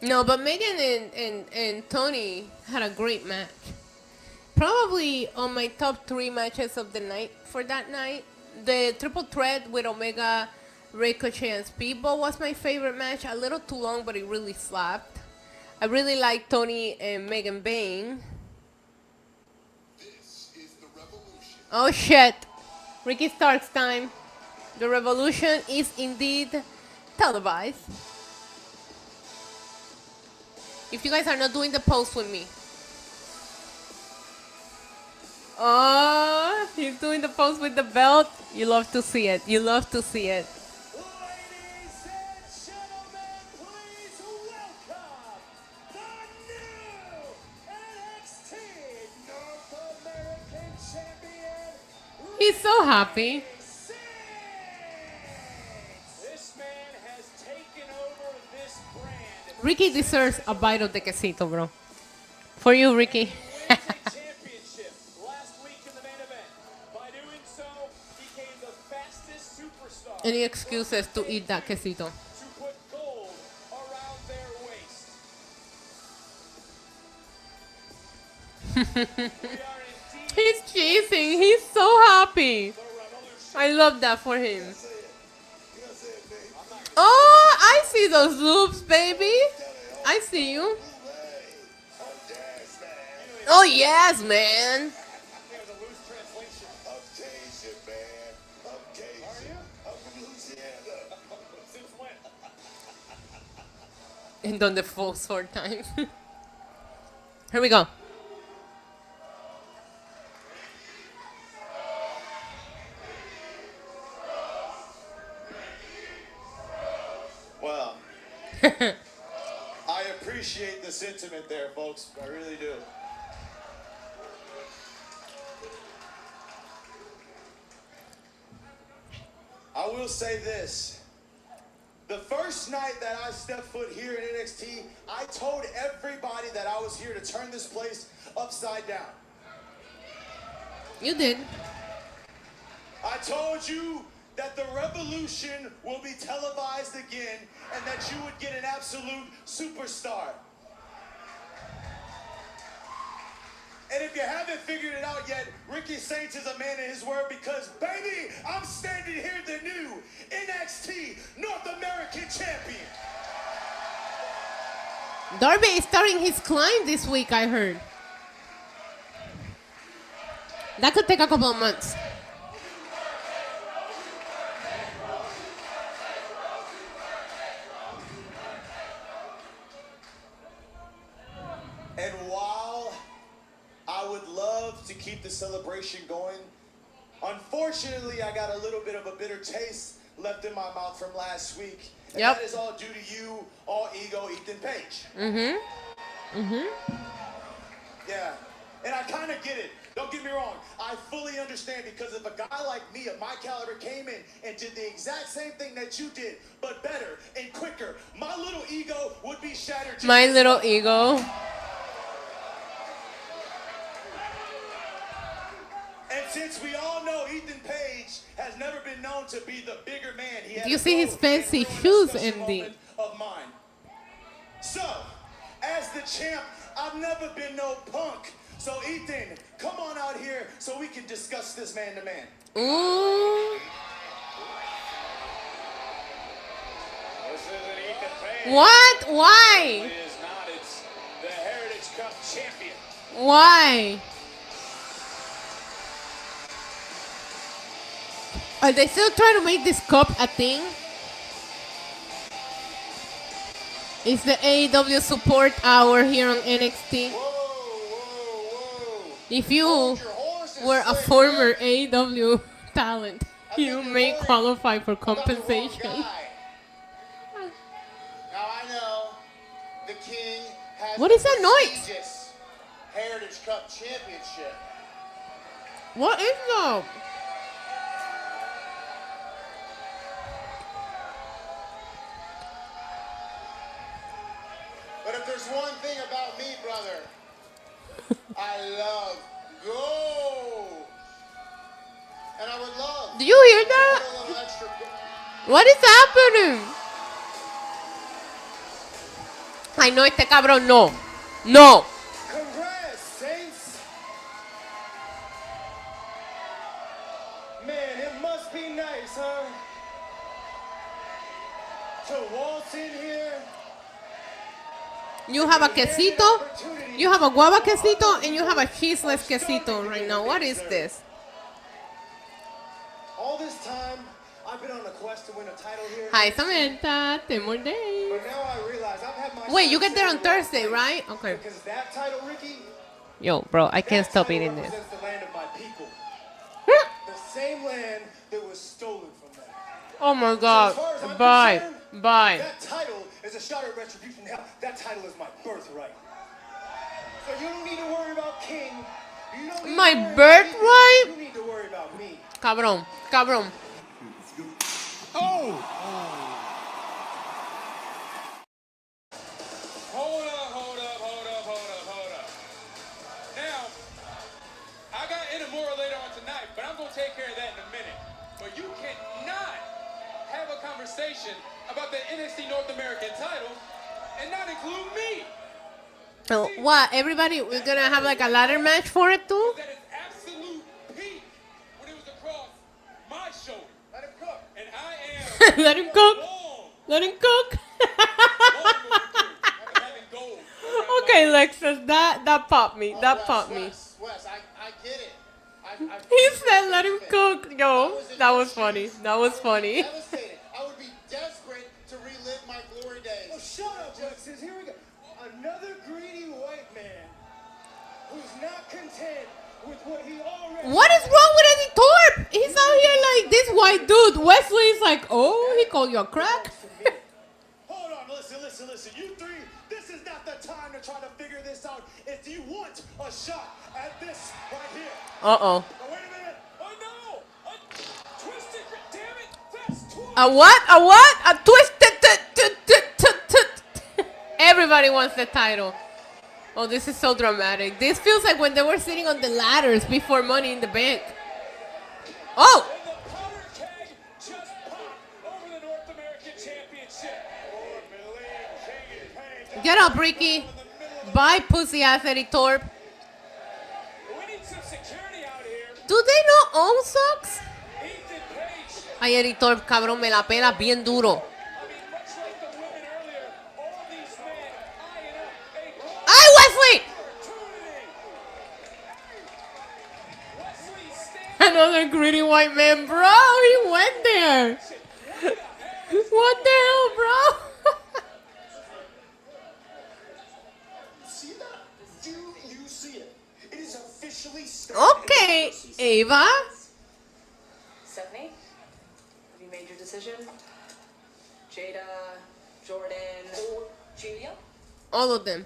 No, but Megan and Tony had a great match. Probably on my top 3 matches of the night for that night. The triple threat with Omega, Ricochet, and Speedball was my favorite match. A little too long, but it really slapped. I really like Tony and Megan Bayne. Oh shit. Ricky Starks time. The Revolution is indeed televised. If you guys are not doing the post with me. Oh, he's doing the pose with the belt. You love to see it. You love to see it. Ladies and gentlemen, please welcome the new NXT North American Champion. He's so happy. This man has taken over this brand. Ricky deserves a bite of the quesito, bro. For you, Ricky. Any excuses to eat that quesito? To put gold around their waist. He's cheesing. He's so happy. I love that for him. Oh, I see those loops, baby. I see you. Oh, yes, man. And on the full sword time. Here we go. Well, I appreciate the sentiment there, folks. I really do. I will say this. The first night that I stepped foot here in NXT, I told everybody that I was here to turn this place upside down. You did. I told you that the Revolution will be televised again and that you would get an absolute superstar. And if you haven't figured it out yet, Ricky Saints is a man of his word because, baby, I'm standing here the new NXT North American Champion. Darby is starting his climb this week, I heard. That could take a couple of months. And while I would love to keep the celebration going, unfortunately, I got a little bit of a bitter taste left in my mouth from last week. And Yep. that is all due to you, all ego, Ethan Page. Yeah, and I kind of get it. Don't get me wrong. I fully understand because if a guy like me of my caliber came in and did the exact same thing that you did, but better and quicker, my little ego would be shattered. just My as little well. ego. And since we all know Ethan Page has never been known to be the bigger man, he had You to see go his fancy and ruin a shoes, special Andy. moment of mine. So, as the champ, I've never been no punk. So Ethan, come on out here so we can discuss this man to man. Ooh. This isn't Ethan Page. What? Why? It is not. It's the Heritage Cup champion. Why? Are they still trying to make this cup a thing? It's the AEW support hour here on NXT. Whoa, whoa, whoa. If you Hold your horses, were a sir. former AEW talent, you think may you're worried qualify for About the wrong compensation. guy. Now I know the king has What the is that noise? prestigious Heritage Cup championship. What is that? But if there's one thing about me, brother, I love go. And I would love Do you hear to that? put a little extra What is happening? Ay, no, este cabrón no. No. Congrats, Saints! Man, it must be nice, huh? To waltz in here. You have a quesito, you have a guava quesito, and you have a cheeseless quesito right now. What is this? All this time, I've been on a quest to win a title here. Hi, Samantha. 10 more days. But now I realize I've had my Wait, you sights get there set on in the wrong Thursday, place. right? Okay. Because that title, Ricky, Yo, bro, I can't that stop title eating this. represents the land of my people. The same land that was stolen from them. Oh my So God. as far as I'm Bye. concerned, Bye. That title is a shot at retribution. Hell, that title is my birthright. So you don't need to worry about King. You don't need My to worry about birthright? Ethan. You need to worry about me. Cabrón, cabrón. Hold up. Now, I got Inamura later on tonight, but I'm going to take care of that in a minute. But you cannot have a conversation about the NXT North American title and not include me. So, what? Everybody, we're gonna have like a ladder match for it too? That is absolute peak when it was across my shoulder. Let him cook. And I am Let him cook. long Let him cook. having gold. Okay, Lexus, that popped me. That popped me. Wes, I get it. He said, "Let him cook." Yo, that was funny. That was funny. Devastated. I would be desperate to relive my glory days. Oh, shut up, Lexus. Here we go. Another greedy white man who's not content with what he already. What is wrong with Eddie Thorpe? He's out here like this white dude. Wesley's like, oh, he called you a crack. Hold on, listen. You three, this is not the time to try to figure this out. If you want a shot at this right here. Uh-oh. Now, wait a minute. Oh no! A twisted, damn it! That's twice! A what? A what? A twisted. Everybody wants the title. Oh, this is so dramatic. This feels like when they were sitting on the ladders before Money in the Bank. Oh! And the powder keg just popped over the North American Championship. Get up, Ricky. Bye, pussy ass Eddie Thorpe. they not own socks? Ay, editor, cabrón, me la pela bien duro. Ay, Wesley! Another greedy white man, bro. He went there. What the hell, bro? See that? Do you see it? It is officially Okay, Ava. Stephanie, have you made your decision? Jada, Jordan, Julia? All of them.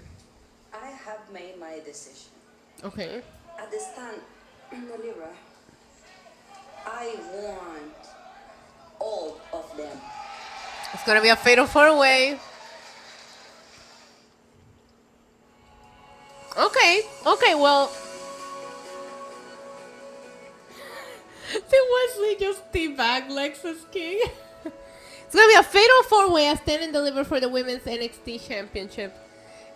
I have made my decision. Okay. At the stand in the liver, I want all of them. It's gonna be a fatal four-way. Okay, well. See Wesley just teabag Lexus King. It's gonna be a fatal four-way. I stand and deliver for the women's NXT championship.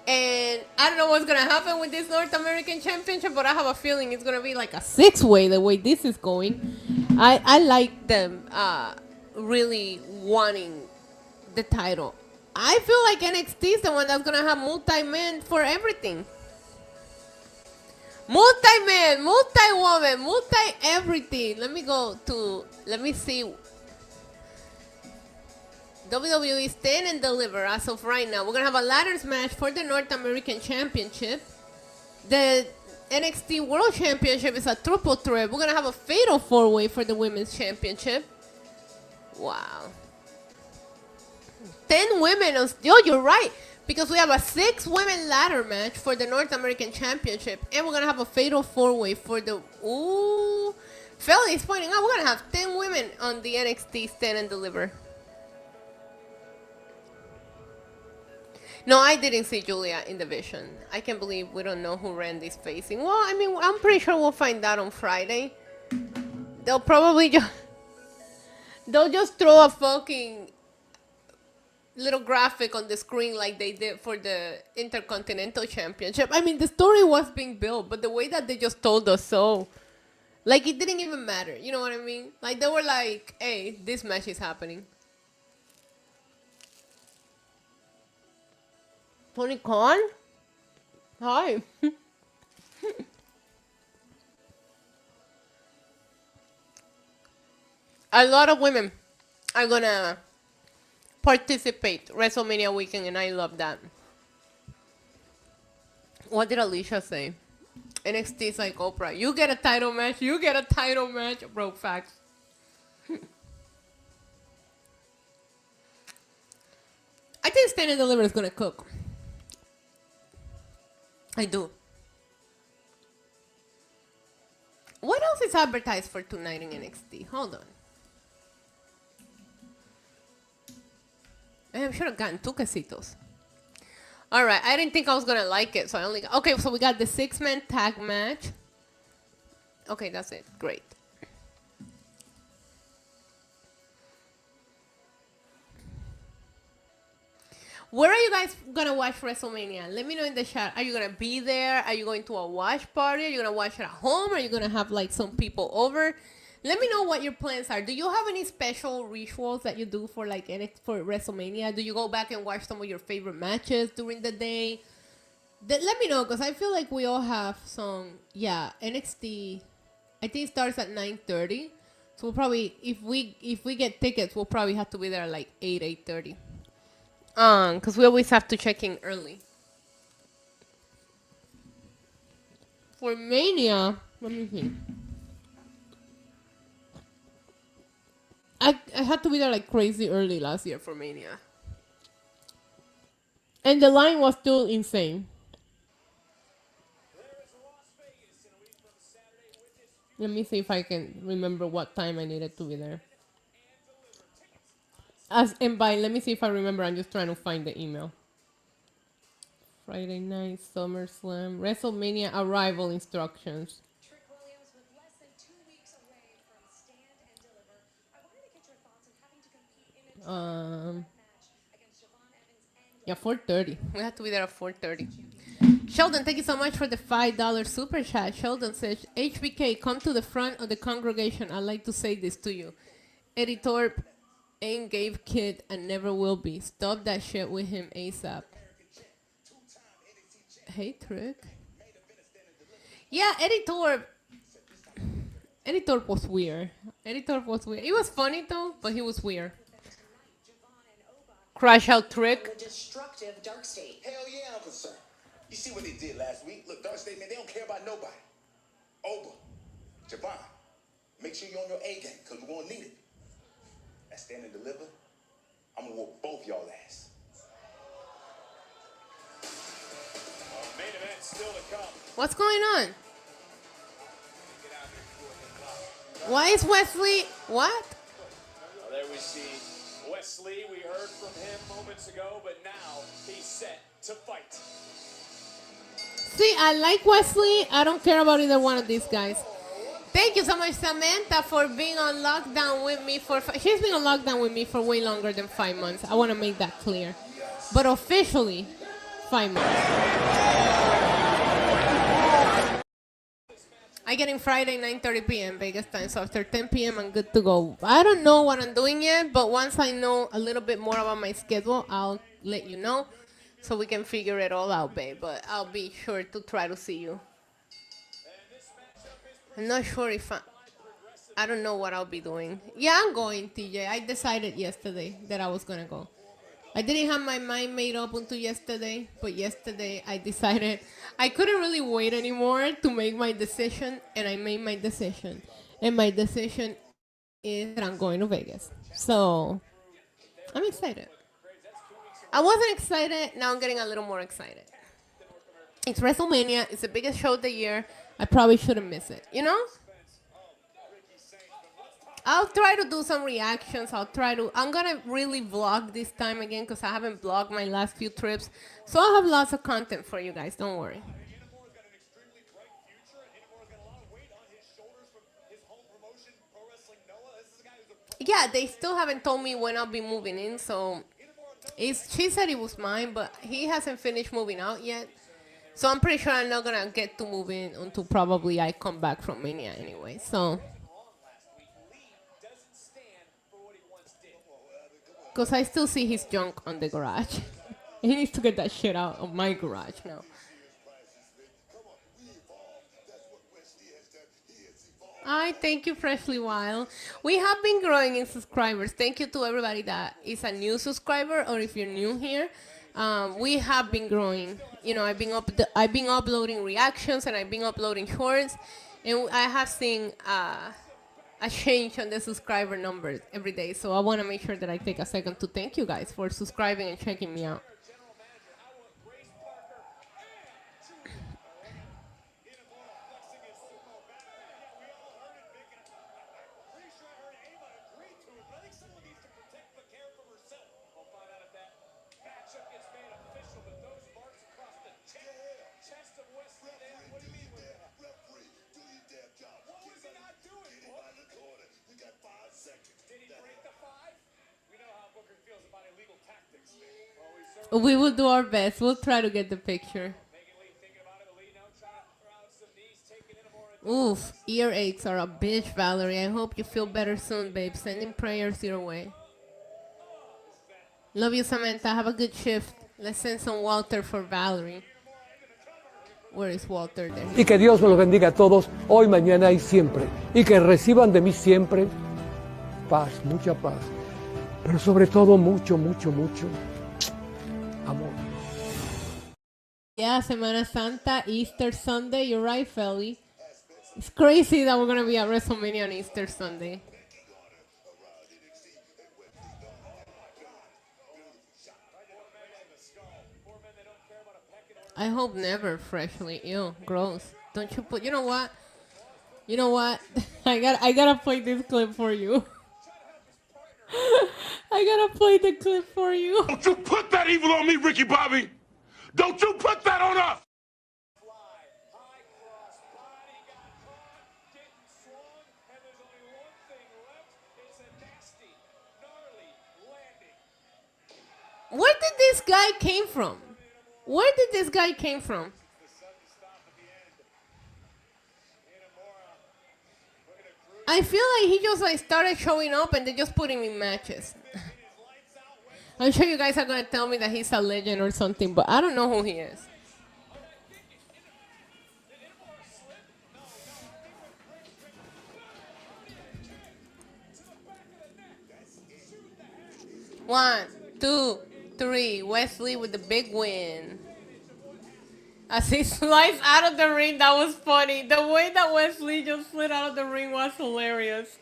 And I don't know what's gonna happen with this North American championship, but I have a feeling it's gonna be like a six-way the way this is going. I like them really wanting the title. I feel like NXT is the one that's gonna have multi-men for everything. Multi-man, multi-woman, multi-everything. Let me see. WWE stand and deliver as of right now. We're going to have a ladders match for the North American Championship. The NXT World Championship is a triple threat. We're going to have a fatal four-way for the Women's Championship. Wow. 10 women. You're right. Because we have a 6-women ladder match for the North American Championship. And we're going to have a fatal four-way for the... Ooh. Felly is pointing out we're going to have 10 women on the NXT stand and deliver. No, I didn't see Julia in the Vision. I can't believe we don't know who Randy's facing. Well, I mean, I'm pretty sure we'll find out on Friday. They'll probably just throw a fucking little graphic on the screen like they did for the Intercontinental Championship. I mean, the story was being built, but the way that they just told us so, like, it didn't even matter. You know what I mean? Like, they were like, hey, this match is happening. Tony Khan? Hi. A lot of women are gonna participate WrestleMania weekend, and I love that. What did Alicia say? NXT is like Oprah. You get a title match. You get a title match. Bro, facts. I think Stand and Deliver is gonna cook. I do. What else is advertised for tonight in NXT? Hold on. I should have gotten two quesitos. All right, I didn't think I was gonna like it, so I only got... Okay, so we got the 6-man tag match. Okay, that's it. Great. Where are you guys gonna watch WrestleMania? Let me know in the chat. Are you gonna be there? Are you going to a watch party? Are you gonna watch it at home? Are you gonna have like some people over? Let me know what your plans are. Do you have any special rituals that you do for like for WrestleMania? Do you go back and watch some of your favorite matches during the day? Let me know, because I feel like we all have some. Yeah, NXT. I think it starts at 9:30. So we'll probably, if we get tickets, we'll probably have to be there at like 8:30. Because we always have to check in early. For Mania, let me see. I had to be there like crazy early last year for Mania. And the line was still insane. Let me see if I can remember what time I needed to be there. Let me see if I remember. I'm just trying to find the email. Friday night, SummerSlam, WrestleMania arrival instructions. Trick Williams, with less than 2 weeks away from Stand and Deliver, I wanted to get your thoughts on having to compete in a match against Xavant, Evans, and... Yeah, 4:30. We have to be there at 4:30. Sheldon, thank you so much for the $5 super chat. Sheldon says, HBK, come to the front of the congregation. I'd like to say this to you. Eddie Thorpe ain't gave kid and never will be. Stop that shit with him ASAP. Hey, Trick. Yeah, Eddie Thorpe was weird. Eddie Thorpe was weird. It was funny though, but he was weird. Crash out Trick. The destructive Dark State. Hell yeah, I'm concerned. You see what they did last week? Look, Dark State, man, they don't care about nobody. Oba, Xavant, make sure you're on your A game, because we're going to need it. That stand and deliver, I'm going to whoop both y'all ass. Main event still to come. What's going on? Why is Wesley? What? Well, there we see Wesley. We heard from him moments ago, but now he's set to fight. See, I like Wesley. I don't care about either one of these guys. Thank you so much, Samantha, for being on lockdown with me she's been on lockdown with me for way longer than 5 months. I want to make that clear. But officially, 5 months. I get in Friday, 9:30 p.m. Vegas time, so after 10 p.m. I'm good to go. I don't know what I'm doing yet, but once I know a little bit more about my schedule, I'll let you know so we can figure it all out, babe. But I'll be sure to try to see you. I'm not sure if I don't know what I'll be doing. Yeah, I'm going, TJ. I decided yesterday that I was going to go. I didn't have my mind made up until yesterday, but yesterday I decided I couldn't really wait anymore to make my decision, and I made my decision. And my decision is that I'm going to Vegas. So I'm excited. I wasn't excited. Now I'm getting a little more excited. It's WrestleMania. It's the biggest show of the year. I probably shouldn't miss it, you know? I'll try to do some reactions. I'm going to really vlog this time again because I haven't vlogged my last few trips. So I'll have lots of content for you guys. Don't worry. Yeah, they still haven't told me when I'll be moving in. So she said it was mine, but he hasn't finished moving out yet. So I'm pretty sure I'm not going to get to move in until probably I come back from Mania anyway. So... because I still see his junk on the garage. He needs to get that shit out of my garage now. I thank you, Freshly Wild. We have been growing in subscribers. Thank you to everybody that is a new subscriber, or if you're new here. We have been growing. You know, I've been uploading reactions and I've been uploading shorts, and I have seen a change on the subscriber numbers every day. So I want to make sure that I take a second to thank you guys for subscribing and checking me out. We will do our best. We'll try to get the picture. Oof, earaches are a bitch, Valerie. I hope you feel better soon, babe. Sending prayers your way. Love you, Samantha. Have a good shift. Let's send some Walter for Valerie. Where is Walter there? Y que Dios me los bendiga a todos, hoy, mañana y siempre. Y que reciban de mí siempre paz, mucha paz. Pero sobre todo mucho, mucho, mucho amor. Yeah, Semana Santa, Easter Sunday. You're right, Felly. It's crazy that we're going to be at WrestleMania on Easter Sunday. I hope never, Freshly. Ew, gross. Don't you put... You know what? You know what? I gotta play this clip for you. I gotta play the clip for you. Don't you put that evil on me, Ricky Bobby! Don't you put that on us! Where did this guy came from? Where did this guy came from? I feel like he just like started showing up and they just put him in matches. I'm sure you guys are gonna tell me that he's a legend or something, but I don't know who he is. One, two, three. Wesley with the big win. As he slides out of the ring, that was funny. The way that Wesley just slid out of the ring was hilarious.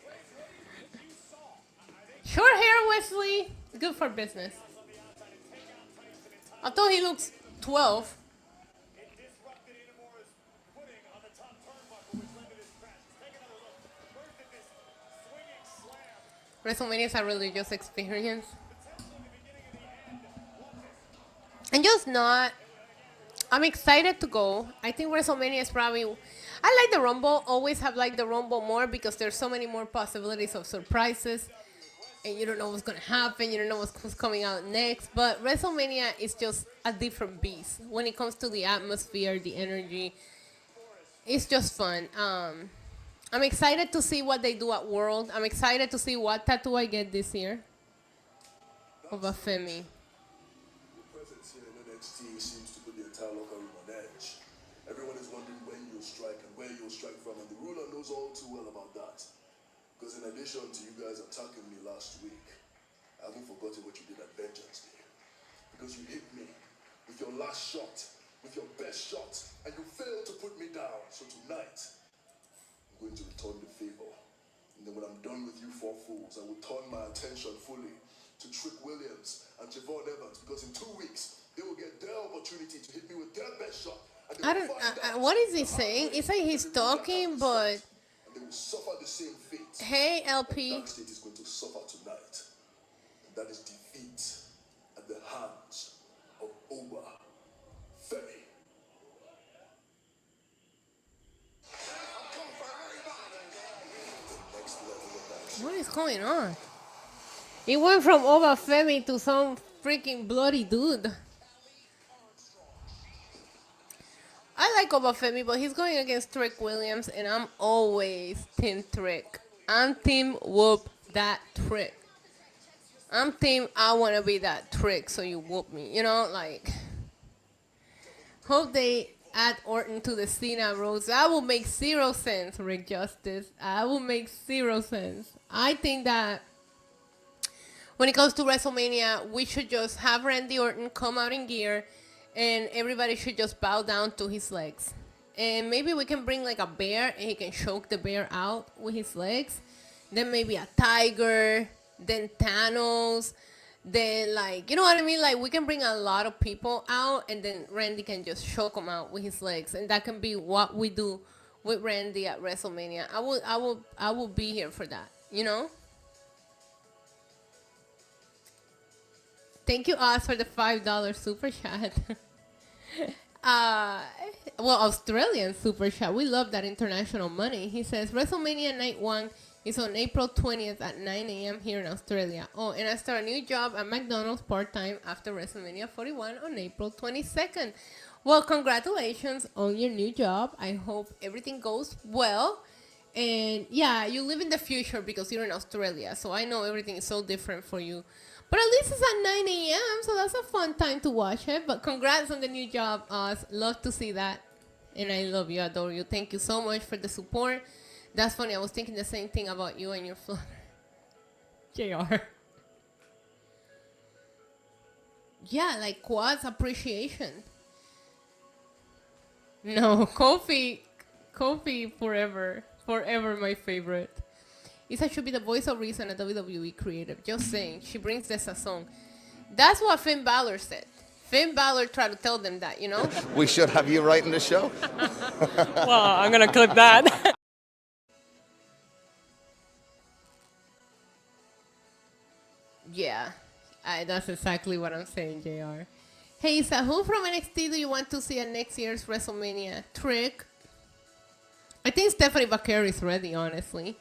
Short hair, Wesley. Good for business. I thought he looks 12. WrestleMania is a religious experience. And just not. I'm excited to go. I think WrestleMania is probably. I like the Rumble. Always have liked the Rumble more because there's so many more possibilities of surprises. And you don't know what's going to happen. You don't know what's coming out next. But WrestleMania is just a different beast. When it comes to the atmosphere, the energy, it's just fun. I'm excited to see what they do at World. I'm excited to see what tattoo I get this year of a Femi. Presence here in NXT seems to put the entire locker room on edge. Everyone is wondering when you'll strike and where you'll strike from, and the ruler knows all too well about that. Because in addition to you guys attacking me last week, I haven't forgotten what you did at Vengeance Day. Because you hit me with your last shot, with your best shot, and you failed to put me down. So tonight, I'm going to return the favor. And then when I'm done with you four fools, I will turn my attention fully to Trick Williams and Xavant Evans, because in 2 weeks, they will get their opportunity to hit me with their best shot. I don't. What is he saying? It's like he's talking, but. And they will suffer the same fate. Hey, LP. Dark State is going to suffer tonight. And that is defeat at the hands of Oba Femi. What is going on? It went from Oba Femi to some freaking bloody dude. I like Oba Femi, but he's going against Trick Williams, and I'm always Team Trick. I'm Team Whoop that Trick. I'm Team I want to be that Trick, so you whoop me. You know, like, hope they add Orton to the Cena roles. That will make 0 sense, Rick Justice. That will make 0 sense. I think that when it comes to WrestleMania, we should just have Randy Orton come out in gear, and everybody should just bow down to his legs. And maybe we can bring like a bear, and he can choke the bear out with his legs. Then maybe a tiger, then Thanos, then like, you know what I mean? Like, we can bring a lot of people out, and then Randy can just choke them out with his legs. And that can be what we do with Randy at WrestleMania. I will be here for that, you know? Thank you, Oz, for the $5 super chat. Well, Australian super chat. We love that international money. He says, WrestleMania Night 1 is on April 20th at 9 a.m. here in Australia. Oh, and I start a new job at McDonald's part-time after WrestleMania 41 on April 22nd. Well, congratulations on your new job. I hope everything goes well. And yeah, you live in the future because you're in Australia. So I know everything is so different for you. But at least it's at 9 a.m., so that's a fun time to watch it. But congrats on the new job, Oz. Love to see that. And I love you, adore you. Thank you so much for the support. That's funny. I was thinking the same thing about you and your flutter. JR. Yeah, like Quad's appreciation. No, Kofi forever. Forever my favorite. Isa should be the voice of reason, a WWE creative. Just saying. She brings this a song. That's what Finn Balor said. Finn Balor tried to tell them that, you know? We should have you writing the show. Well, I'm going to clip that. Yeah. That's exactly what I'm saying, JR. Hey, Isa, who from NXT do you want to see at next year's WrestleMania? Trick? I think Stephanie Vaquer is ready, honestly.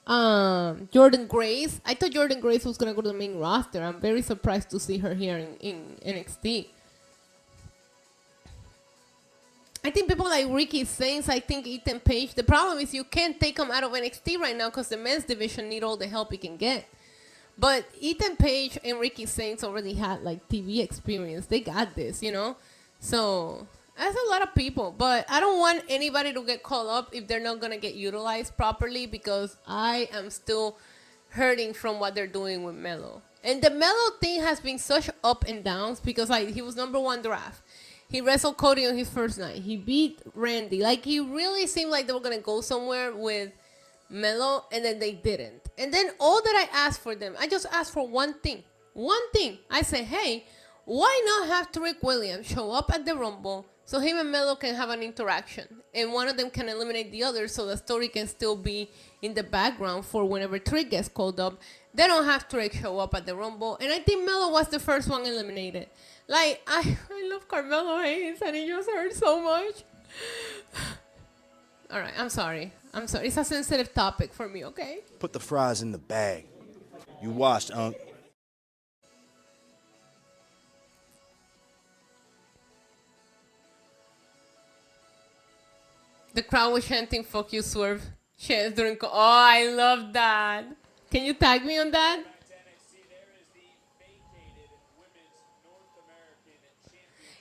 Jordan Grace. I thought Jordan Grace was gonna go to the main roster. I'm very surprised to see her here in NXT. I think people like Ricky Sainz, I think Ethan Page. The problem is you can't take him out of NXT right now because the men's division need all the help he can get. But Ethan Page and Ricky Sainz already had like TV experience. They got this, you know? So that's a lot of people. But I don't want anybody to get called up if they're not going to get utilized properly because I am still hurting from what they're doing with Melo. And the Melo thing has been such up and downs because he was #1 draft. He wrestled Cody on his first night. He beat Randy. Like, he really seemed like they were going to go somewhere with Melo, and then they didn't. And then all that I asked for them, I just asked for one thing. One thing. I said, hey, why not have Trick Williams show up at the Rumble so him and Melo can have an interaction? And one of them can eliminate the other so the story can still be in the background for whenever Trick gets called up. They don't have Trick show up at the Rumble. And I think Melo was the first one eliminated. Like, I love Carmelo Hayes, and it just hurts so much. All right, I'm sorry. I'm sorry. It's a sensitive topic for me, okay? Put the fries in the bag. You washed, Unc. The crowd was chanting, fuck you, Swerve. Chance during... Oh, I love that. Can you tag me on that?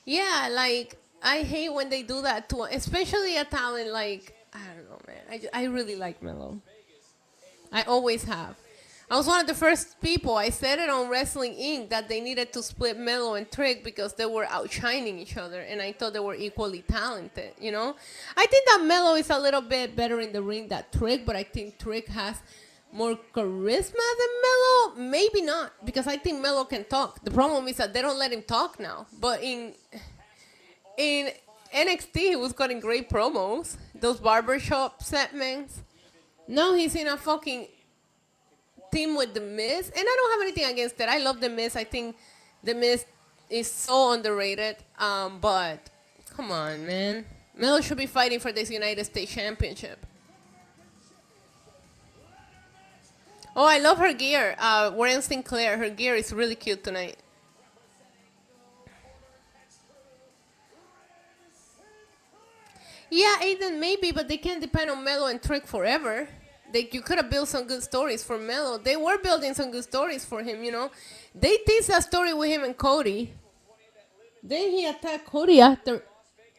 Yeah, like, I hate when they do that too, especially a talent like, I don't know, man. I really like Melo. I always have. I was one of the first people, I said it on Wrestling Inc. that they needed to split Melo and Trick because they were outshining each other, and I thought they were equally talented, you know? I think that Melo is a little bit better in the ring than Trick, but I think Trick has more charisma than Melo? Maybe not, because I think Melo can talk. The problem is that they don't let him talk now. But in NXT, he was cutting great promos. Those barbershop segments. Now he's in a fucking team with The Miz. And I don't have anything against that. I love The Miz. I think The Miz is so underrated. But come on, man. Melo should be fighting for this United States Championship. Oh, I love her gear. Warren Sinclair, her gear is really cute tonight. Yeah, Aiden, maybe, but they can't depend on Melo and Trick forever. You could have built some good stories for Melo. They were building some good stories for him, you know. They teased a story with him and Cody. Then he attacked Cody after,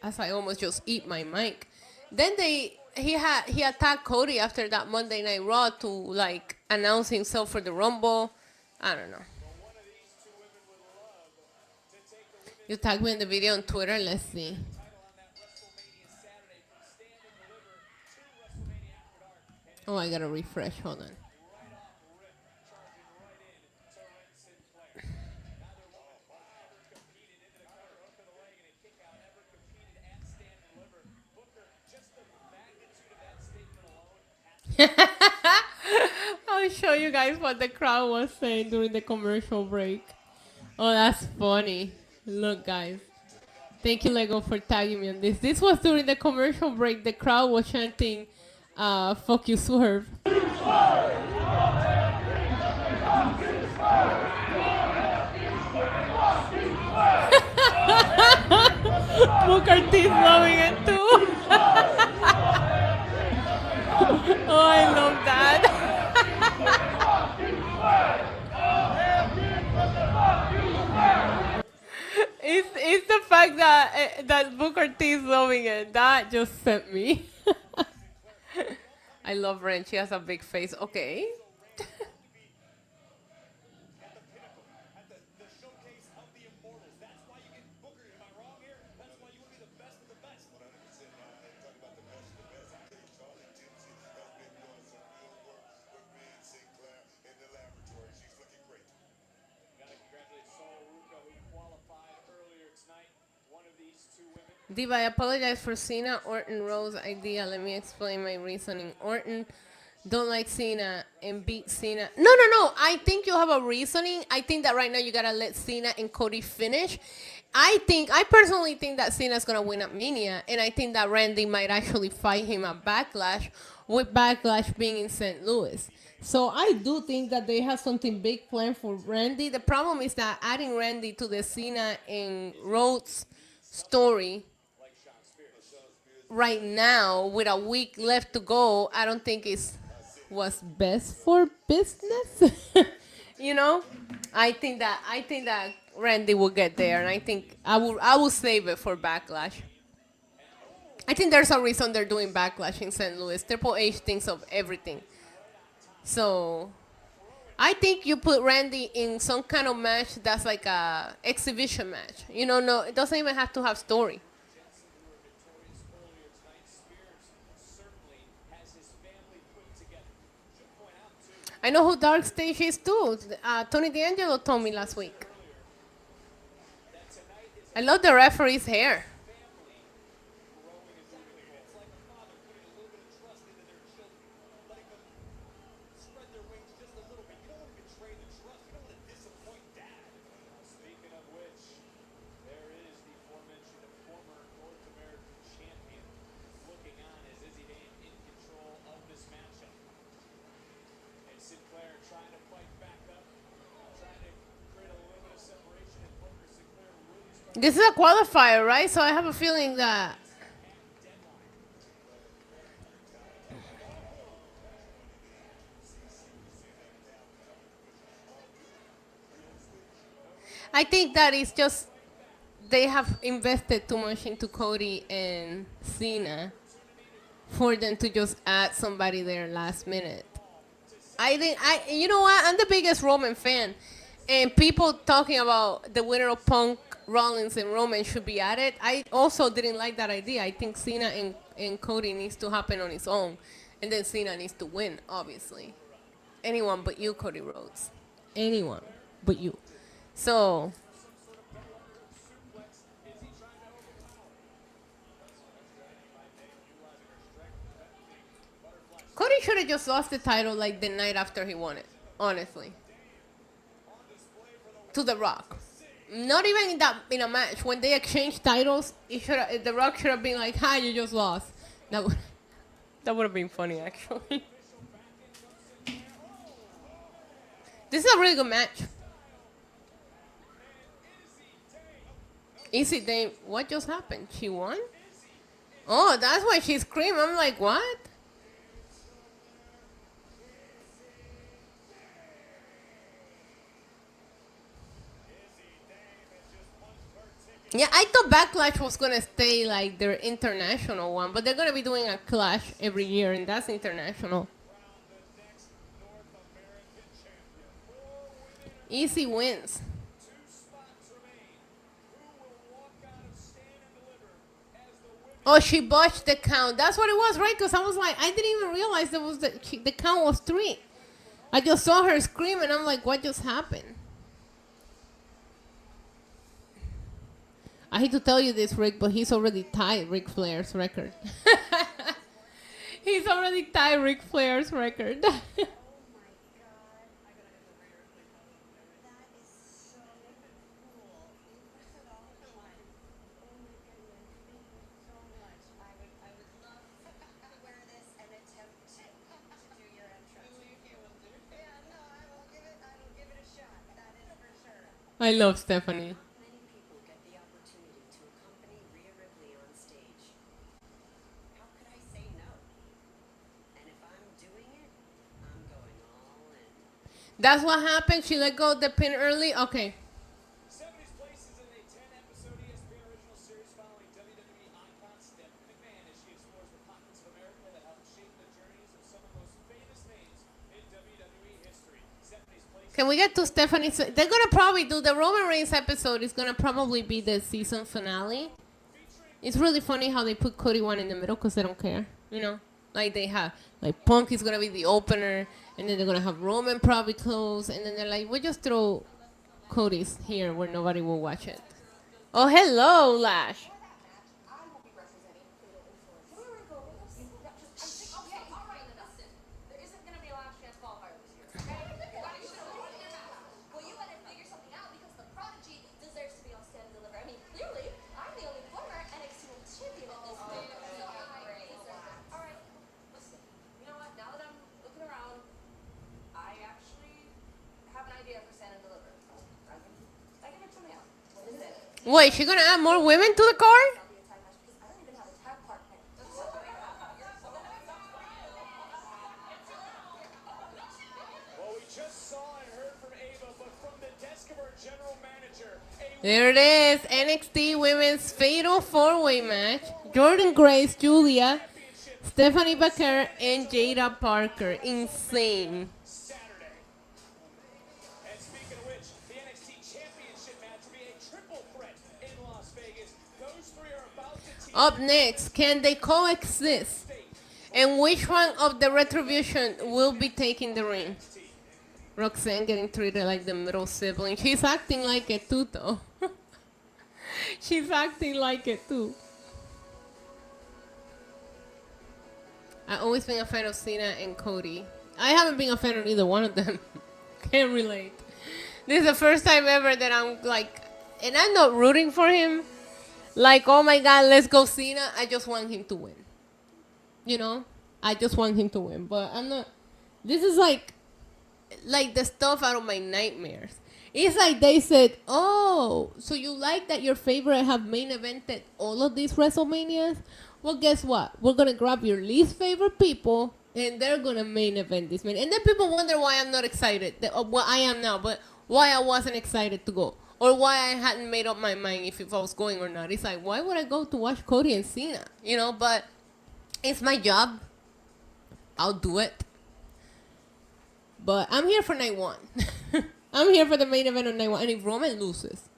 as I almost just eat my mic. Then he attacked Cody after that Monday Night Raw to like announce himself for the Rumble. I don't know. You tag me in the video on Twitter. Let's see. Oh, I gotta refresh. Hold on. I'll show you guys what the crowd was saying during the commercial break. Oh, that's funny. Look, guys. Thank you, Lego, for tagging me on this. This was during the commercial break. The crowd was chanting, fuck you, Swerve. Booker T's loving it too. Oh, I love that. It's the fact that Booker T is loving it. That just sent me. I love Ren. She has a big face. Okay. Diva, I apologize for Cena, Orton, Rose idea. Let me explain my reasoning. Orton don't like Cena and beat Cena. No. I think you have a reasoning. I think that right now you got to let Cena and Cody finish. I personally think that Cena's going to win at Mania. And I think that Randy might actually fight him at Backlash, with Backlash being in St. Louis. So I do think that they have something big planned for Randy. The problem is that adding Randy to the Cena and Rhodes story right now, with a week left to go, I don't think it's what's best for business. You know, I think that Randy will get there, and I think I will save it for Backlash. I think there's a reason they're doing Backlash in St. Louis. Triple H thinks of everything. So I think you put Randy in some kind of match that's like a exhibition match. You know, no, it doesn't even have to have story. I know who Dark Stage is too. Tony D'Angelo told me last week. I love the referee's hair. This is a qualifier, right? So I have a feeling that I think that it's just they have invested too much into Cody and Cena for them to just add somebody there last minute. You know what? I'm the biggest Roman fan, and people talking about the winner of Punk, Rollins, and Roman should be added. I also didn't like that idea. I think Cena and Cody needs to happen on its own, and then Cena needs to win, obviously. Anyone but you, Cody Rhodes. Anyone but you. So Cody should have just lost the title like the night after he won it, honestly. To The Rock. Not even in a match. When they exchanged titles, The Rock should have been like, "Hi, you just lost." That would have been funny, actually. This is a really good match. Izzy Dame, what just happened? She won? Oh, that's why she screamed. I'm like, what? Yeah, I thought Backlash was going to stay like their international one, but they're going to be doing a Clash every year, and that's international. Easy wins. Oh, she botched the count. That's what it was, right? Because I was like, I didn't even realize the count was 3. I just saw her scream, and I'm like, what just happened? I hate to tell you this, Rick, but he's already tied Ric Flair's record. He's already tied Ric Flair's record. I love Stephanie. That's what happened. She let go of the pin early. Okay. Stephanie's place is in a 10-episode ESPN original series following WWE icon Stephanie McMahon as she explores the pockets of America that help shape the journeys of some of the most famous names in WWE history. Stephanie's place. Can we get to Stephanie's? They're gonna probably do the Roman Reigns episode. Is gonna probably be the season finale. It's really funny how they put Cody one in the middle because they don't care. You know, like they have like Punk is gonna be the opener. And then they're going to have Roman probably close. And then they're like, we'll just throw Cody's here where nobody will watch it. Oh, hello, Lash. Wait, she gonna add more women to the card? There it is. NXT Women's Fatal 4-Way match. Jordan Grace, Julia, Stephanie Baker, and Jada Parker. Insane. And speaking of which, the NXT Championship match will be a triple threat in Las Vegas. Those three are about to team Up next, can they coexist? And which one of the Retribution will be taking the ring? Roxanne getting treated like the middle sibling. She's acting like it too, though. She's acting like it too. I've always been a fan of Cena and Cody. I haven't been a fan of either one of them. Can't relate. This is the first time ever that I'm like, and I'm not rooting for him. Like, oh my God, let's go Cena. I just want him to win. You know? I just want him to win. But I'm not. This is like the stuff out of my nightmares. It's like they said, oh, so you like that your favorite have main evented all of these WrestleManias? Well, guess what? We're going to grab your least favorite people, and they're going to main event this man. And then people wonder why I'm not excited. Well, I am now, but why I wasn't excited to go. Or why I hadn't made up my mind if I was going or not. It's like, why would I go to watch Cody and Cena? You know, but it's my job. I'll do it. But I'm here for night one. I'm here for the main event on night one. And if Roman loses.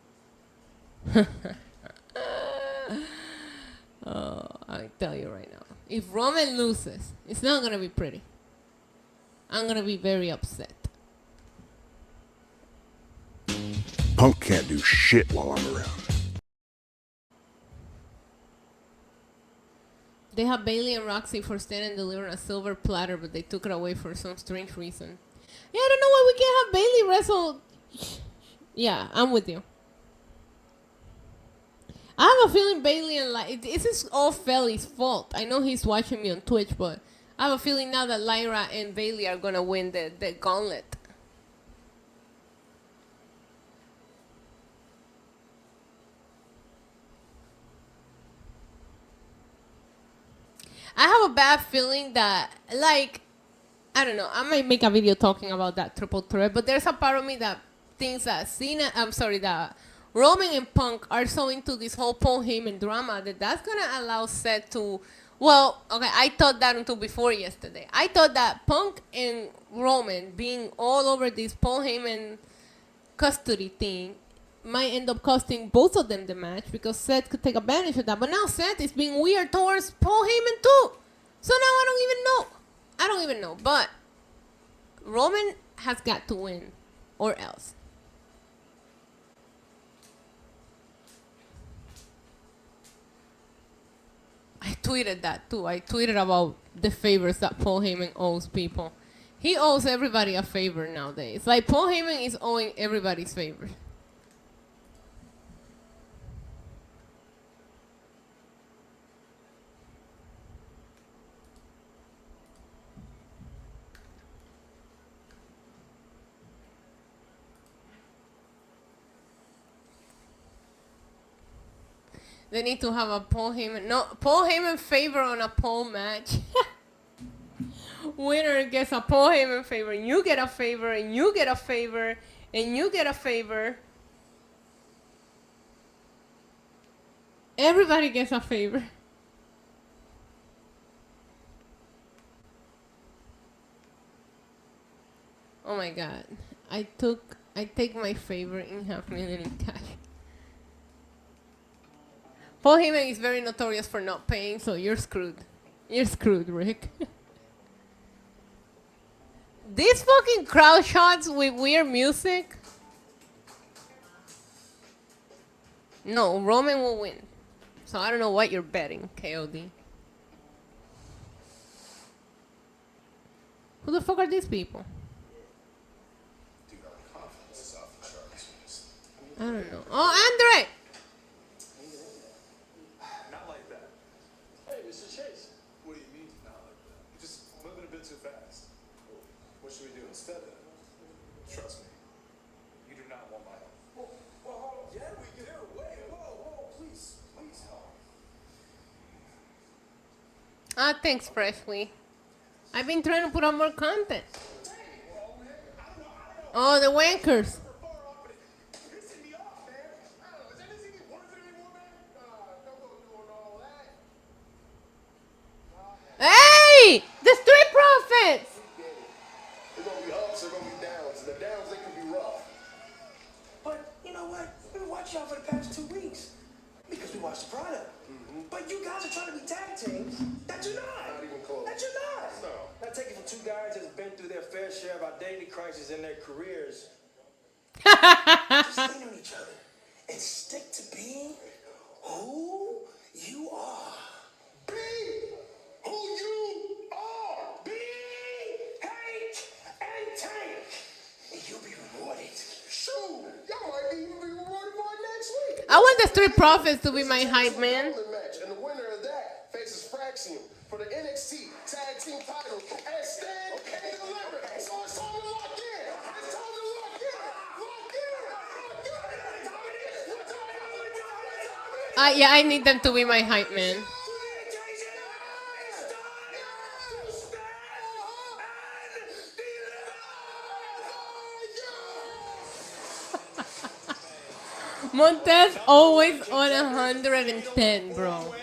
Oh, I tell you right now. If Roman loses, it's not going to be pretty. I'm going to be very upset. Punk can't do shit while I'm around. They have Bayley and Roxy for Stand and Deliver on a silver platter, but they took it away for some strange reason. Yeah, I don't know why we can't have Bayley wrestle. Yeah, I'm with you. I have a feeling Bayley and this is all Felly's fault. I know he's watching me on Twitch, but I have a feeling now that Lyra and Bayley are gonna win the gauntlet. I have a bad feeling that, like, I don't know, I might make a video talking about that triple threat, but there's a part of me that thinks that that Roman and Punk are so into this whole Paul Heyman drama that's going to allow Seth to, well, okay, I thought that until before yesterday. I thought that Punk and Roman being all over this Paul Heyman custody thing might end up costing both of them the match because Seth could take advantage of that. But now Seth is being weird towards Paul Heyman too. So now I don't even know. But Roman has got to win or else. I tweeted that too. I tweeted about the favors that Paul Heyman owes people. He owes everybody a favor nowadays. Like Paul Heyman is owing everybody's favor. They need to have a Paul Heyman favor on a pole match. Winner gets a Paul Heyman favor, and you get a favor, and you get a favor, and you get a favor. Everybody gets a favor. Oh my God. I take my favor in $500,000 in cash. Paul Heyman is very notorious for not paying, so you're screwed. You're screwed, Rick. These fucking crowd shots with weird music. No, Roman will win. So I don't know what you're betting, KOD. Who the fuck are these people? I don't know. Oh, Andre! Not like that. Hey, Mr. Chase. What do you mean, not like that? You're just moving a bit too fast. What should we do instead of? Trust me, you do not want my help. Well, yeah, we do. Wait, whoa, please help. Thanks, Presley. I've been trying to put out more content. Oh, the wankers. watched y'all for the past 2 weeks because we watched the product. But you guys are trying to be tag teams that you're not. Not even close. That you're not. No. Now take it from two guys that's been through their fair share of identity crisis in their careers. Just lean on each other and stick to being who you are. Be who you are. Be, hate, and tank. And you'll be rewarded. Shoot, y'all might even be rewarded for it next week. I want the Street Profits to be my hype man. Match, and the winner of that faces Fraxium for the NXT Tag Team title and Stand and Deliver. So it's time to lock in. It's time to lock in. Lock in. Yeah, I need them to be my hype man. Montez always on 110, bro.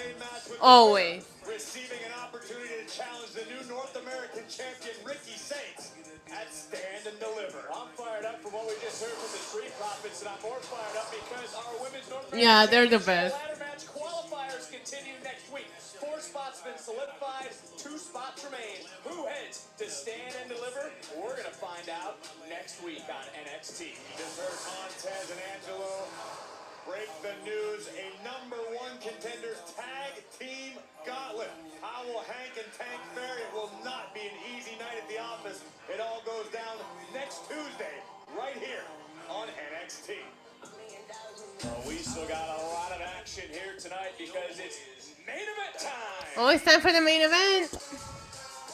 Always. Receiving an opportunity to challenge the new North American champion Ricky Saints at Stand and Deliver. I'm fired up from what we just heard from the Street Profits, and I'm more fired up because our women's North American Yeah, they're the best. ladder match qualifiers continue next week. 4 spots been solidified, 2 spots remain. Who heads to Stand and Deliver? We're gonna find out next week on NXT. Just heard Montez and Angelo break the news, a #1 contenders tag team gauntlet. How will Hank and Tank fare? It will not be an easy night at the office. It all goes down next Tuesday, right here on NXT. Well, we still got a lot of action here tonight because it's main event time. Oh, it's time for the main event.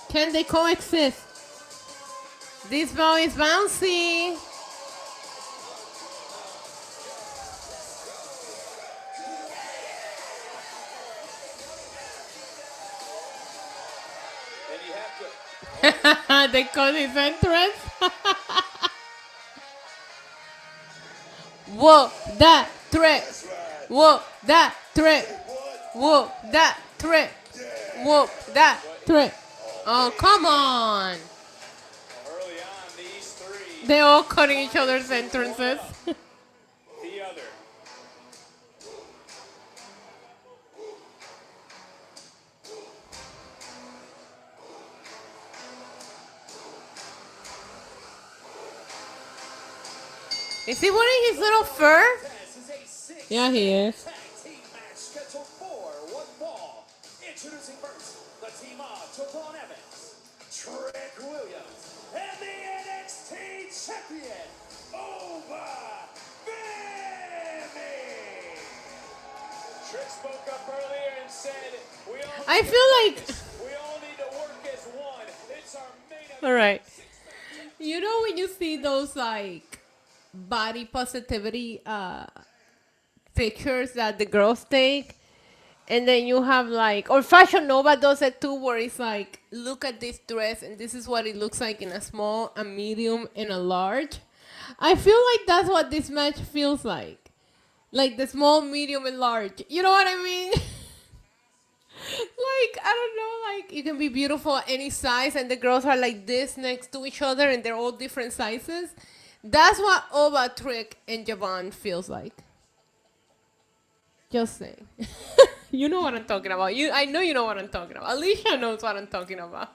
Can they coexist? This ball is bouncy. And you have to. They call his entrance. Whoa, that trick. Whoa, that trick. Whoa, that trick. Whoa, that trick. Oh, come on. Early on, these three. They're all cutting each other's entrances. The other. Is he wearing his little fur? Yeah, he is. Tag team match scheduled for 1 fall. Introducing first the team of Javon Evans, Trick Williams, and the NXT champion, Bayley. Trick spoke up earlier and said, I feel like. we all need to work as one. It's our main event. All right. You know when you see those like body positivity pictures that the girls take, and then you have like, or Fashion Nova does it too, where it's like, look at this dress and this is what it looks like in a small, a medium, and a large. I feel like that's what this match feels like the small, medium, and large. You know what I mean? Like, I don't know, like you can be beautiful at any size, and the girls are like this next to each other, and they're all different sizes. That's what Oba, Trick, and Xavant feels like. Just saying. You know what I'm talking about. I know you know what I'm talking about. Alicia knows what I'm talking about.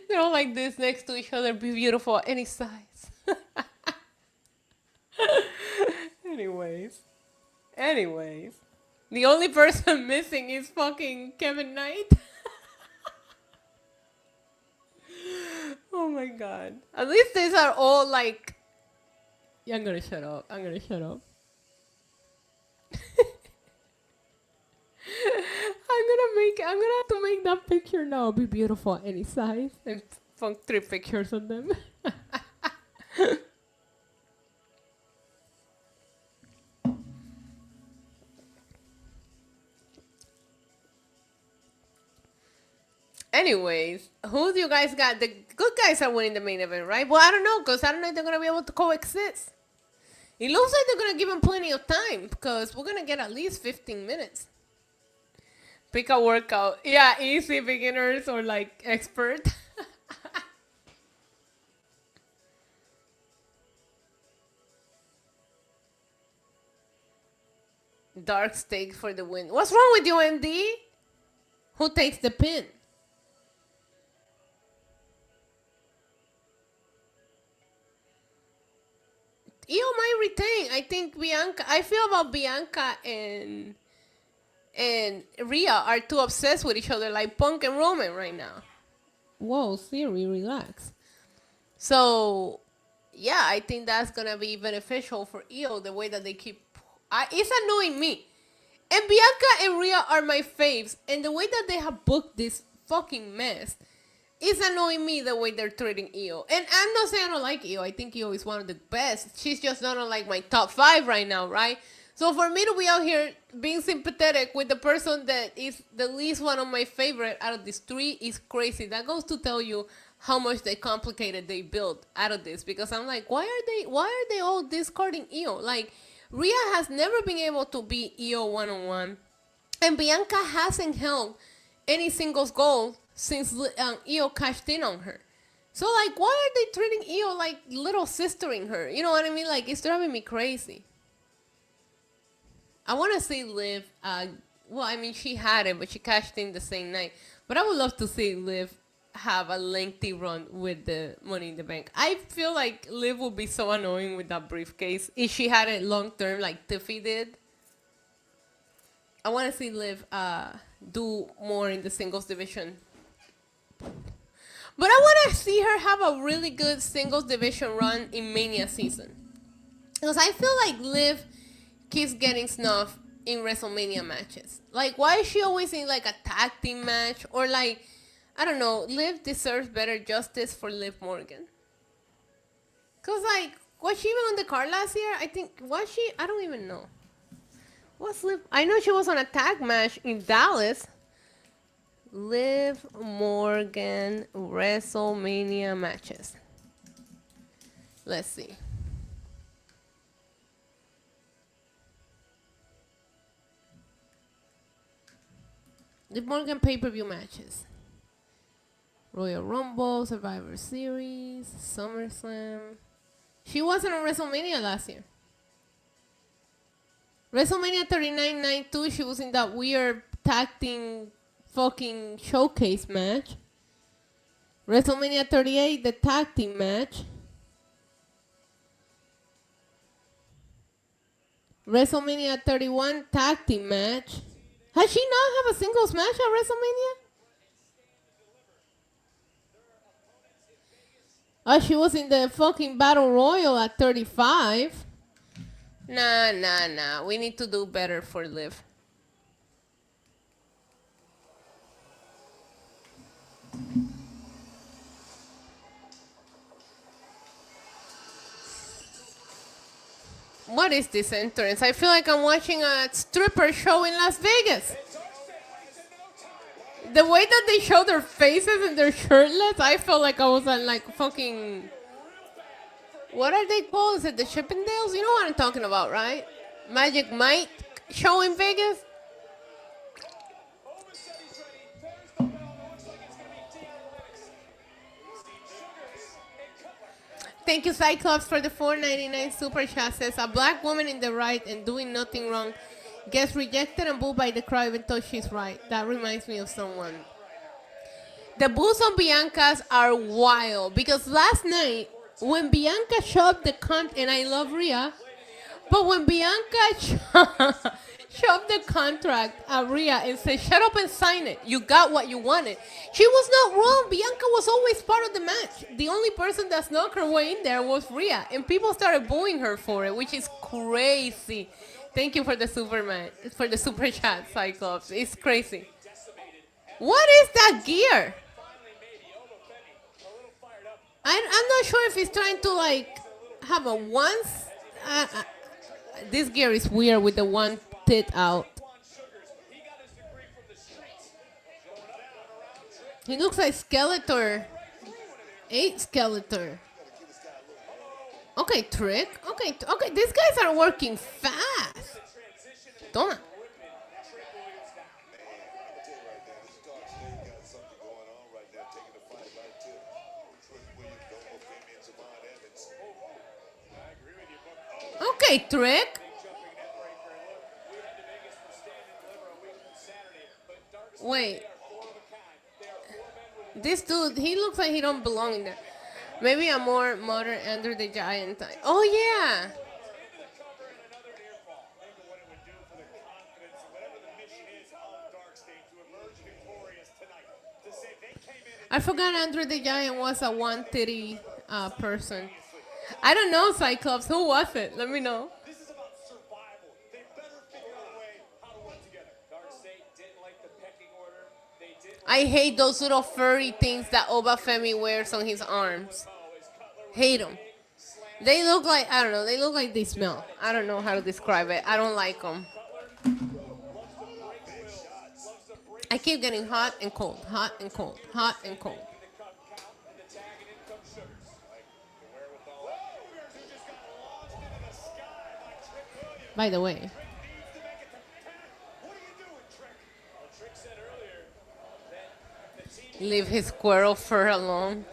They're all like this next to each other, be beautiful at any size. Anyways. The only person missing is fucking Kevin Knight. Oh my god. At least these are all like. Yeah, I'm gonna shut up. I'm gonna have to make that picture now be beautiful at any size and funk 3 pictures of them. Anyways, who do you guys got? The good guys are winning the main event, right? Well, I don't know, because I don't know if they're going to be able to coexist. It looks like they're going to give them plenty of time, because we're going to get at least 15 minutes. Pick a workout. Yeah, easy, beginners, or like expert. Dark Stake for the win. What's wrong with you, MD? Who takes the pin? Io might retain. I think Bianca. I feel about Bianca and Rhea are too obsessed with each other, like Punk and Roman right now. Whoa, Siri, relax. So, yeah, I think that's gonna be beneficial for Io. The way that they keep, it's annoying me. And Bianca and Rhea are my faves, and the way that they have booked this fucking mess. It's annoying me the way they're treating Io. And I'm not saying I don't like Io. I think Io is one of the best. She's just not on like my top 5 right now, right? So for me to be out here being sympathetic with the person that is the least one of my favorite out of these 3 is crazy. That goes to tell you how much they complicated they built out of this. Because I'm like, why are they all discarding Io? Like, Rhea has never been able to beat Io one-on-one. And Bianca hasn't held any singles gold since Io cashed in on her. So, like, why are they treating Io like little sistering her? You know what I mean? Like, it's driving me crazy. I want to see Liv, well, I mean, she had it, but she cashed in the same night. But I would love to see Liv have a lengthy run with the Money in the Bank. I feel like Liv would be so annoying with that briefcase if she had it long term like Tiffy did. I want to see Liv do more in the singles division. But I want to see her have a really good singles division run in Mania season. Because I feel like Liv keeps getting snuffed in WrestleMania matches. Like, why is she always in like a tag team match? Or like, I don't know, Liv deserves better justice for Liv Morgan. Because like, was she even on the card last year? I think, was she? I don't even know. What's Liv? I know she was on a tag match in Dallas. Liv Morgan WrestleMania matches. Let's see. Liv Morgan pay-per-view matches. Royal Rumble, Survivor Series, SummerSlam. She wasn't on WrestleMania last year. WrestleMania 39 Night 2, she was in that weird tag team fucking showcase match. WrestleMania 38, the tag team match. WrestleMania 31, tag team match. Has she not have a singles match at WrestleMania? Oh, she was in the fucking Battle Royal at 35. Nah. We need to do better for Liv. What is this entrance? I feel like I'm watching a stripper show in Las Vegas. The way that they show their faces and they're shirtless, I felt like I was on like fucking... What are they called? Is it the Chippendales? You know what I'm talking about, right? Magic Mike show in Vegas? Thank you, Cyclops, for the $4.99 super chat. Says, a black woman in the right and doing nothing wrong gets rejected and booed by the crowd even though she's right. That reminds me of someone. The boos on Bianca's are wild because last night, when Bianca shoved the and I love Rhea, but when Bianca shoved the contract at Rhea and said, shut up and sign it. You got what you wanted. She was not wrong. Bianca was always part of the match. The only person that snuck her way in there was Rhea. And people started booing her for it, which is crazy. Thank you for the super chat, Cyclops. It's crazy. What is that gear? I'm not sure if he's trying to like have a once. This gear is weird with the one tit out. He looks like Skeletor. 8 Skeletor. Okay, Trick. Okay, these guys are working fast. Don't. Okay, Trick. Wait. This dude, he looks like he don't belong in there. Maybe a more modern Andrew the Giant type. Oh, yeah. I forgot Andrew the Giant was a one-titty person. I don't know, Cyclops. Who was it? Let me know. This is about survival. They better figure out a way how to work together. Dark State didn't like the pecking order. They didn't. I hate those little furry things that Obafemi wears on his arms. Hate them. They look like, I don't know, they look like they smell. I don't know how to describe it. I don't like them. I keep getting hot and cold, hot and cold, hot and cold. By the way. Leave his squirrel fur alone.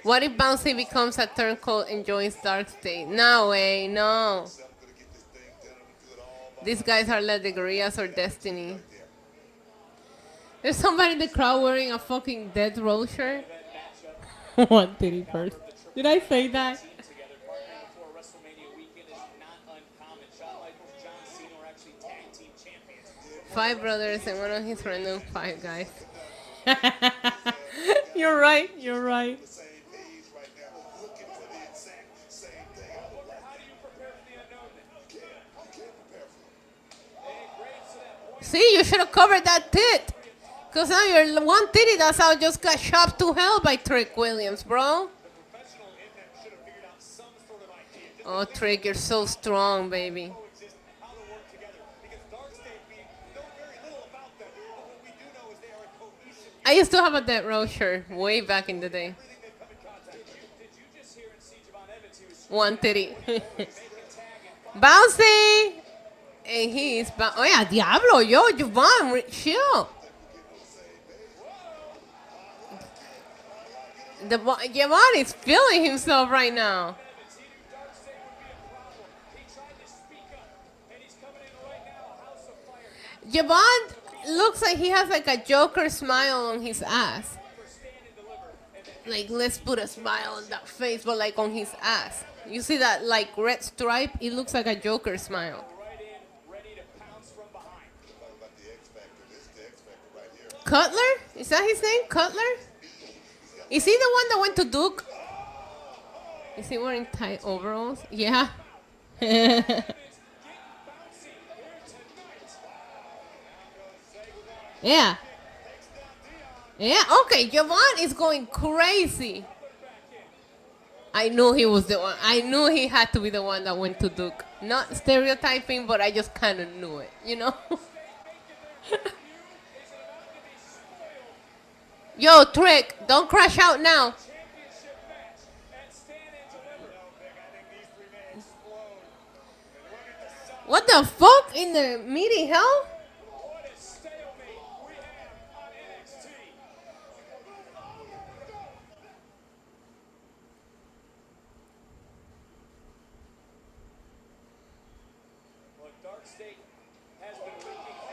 What if Bouncy becomes a turncoat and joins Dark State? No way, no. These guys are like the Gorillas or Destiny. There's somebody in the crowd wearing a fucking Death Row shirt. One titty first. Did I say that? 5 brothers and one of his random 5 guys. You're right, you're right. See, you should have covered that tit. Because now your one titty that's out just got chopped to hell by Trick Williams, bro. Oh, Trick, you're so strong, baby. I used to have a Dead Row shirt way back in the day. One titty. Bouncy! And he's oh yeah, Diablo, yo, Xavant, chill. Xavant is feeling himself right now. Xavant looks like he has like a Joker smile on his ass. Like, let's put a smile on that face, but like on his ass. You see that like red stripe? It looks like a Joker smile. Cutler? Is that his name? Cutler? Is he the one that went to Duke? Is he wearing tight overalls? Yeah. Yeah. Yeah, okay, Xavant is going crazy. I knew he was the one. I knew he had to be the one that went to Duke. Not stereotyping, but I just kind of knew it, you know? Yo, Trick, don't crash out now. What the fuck in the meaty hell?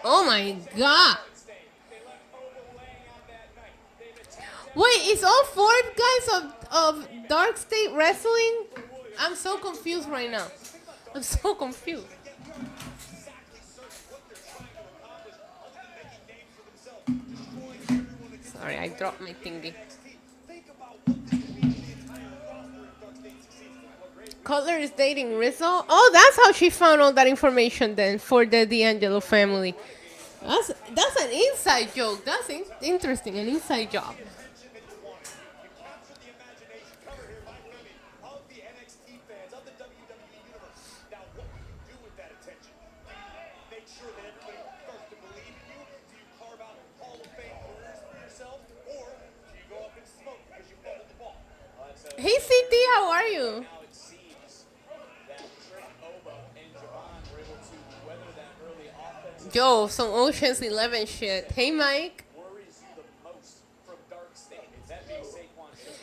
Oh my god. Wait, is all 4 guys of Dark State Wrestling? I'm so confused right now. I'm so confused. Sorry, I dropped my thingy. Cutler is dating Rizzo? Oh, that's how she found all that information then for the D'Angelo family. That's an inside joke. That's interesting, an inside job. Hey, CT, how are you? Yo, some Ocean's 11 shit. Hey, Mike.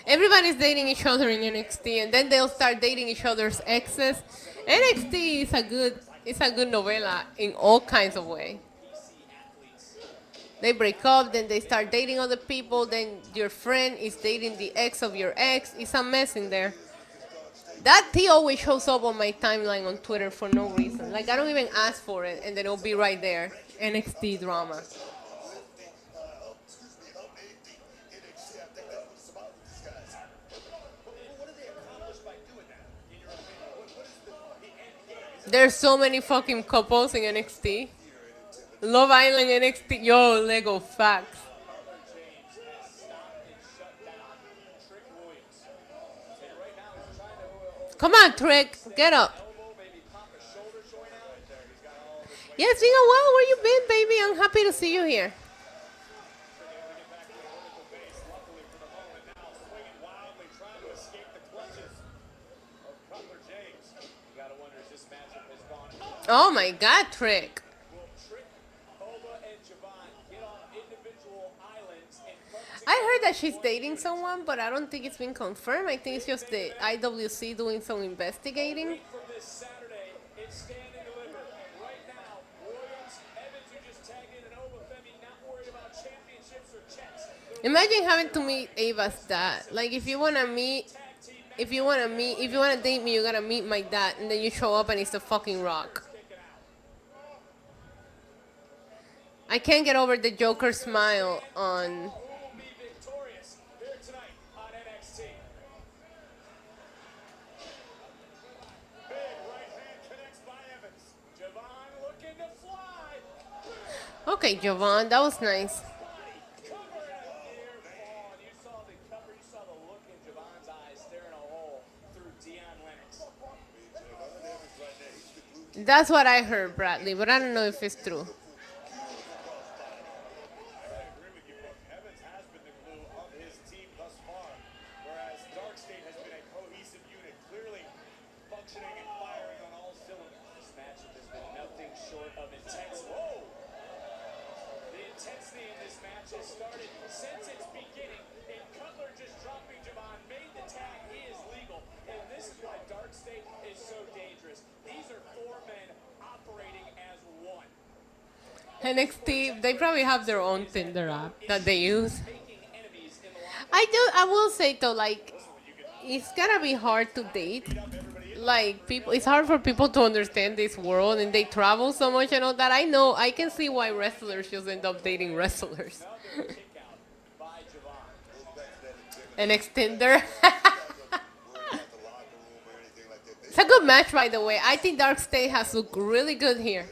Everybody's dating each other in NXT, and then they'll start dating each other's exes. NXT It's a good novela in all kinds of ways. They break up, then they start dating other people, then your friend is dating the ex of your ex. It's a mess in there. That tea always shows up on my timeline on Twitter for no reason. Like, I don't even ask for it, and then it'll be right there. NXT drama. There's so many fucking couples in NXT. Love Island NXT. Yo, Lego facts. Come on, Trick. Get up. Yeah, it's been a while. Where you been, baby? I'm happy to see you here. Oh my God, Trick. I heard that she's dating someone, but I don't think it's been confirmed. I think it's just the IWC doing some investigating. Imagine having to meet Ava's dad. Like, if you wanna date me, you gotta meet my dad, and then you show up and it's the fucking Rock. I can't get over the Joker smile on. Okay, Xavant, that was nice. That's what I heard, Bradley, but I don't know if it's true. NXT, they probably have their own Tinder app that they use. I will say though, like, it's gonna be hard to date. Like, it's hard for people to understand this world, and they travel so much and all that. I can see why wrestlers just end up dating wrestlers. NXT Tinder. It's a good match, by the way. I think Dark State has looked really good here.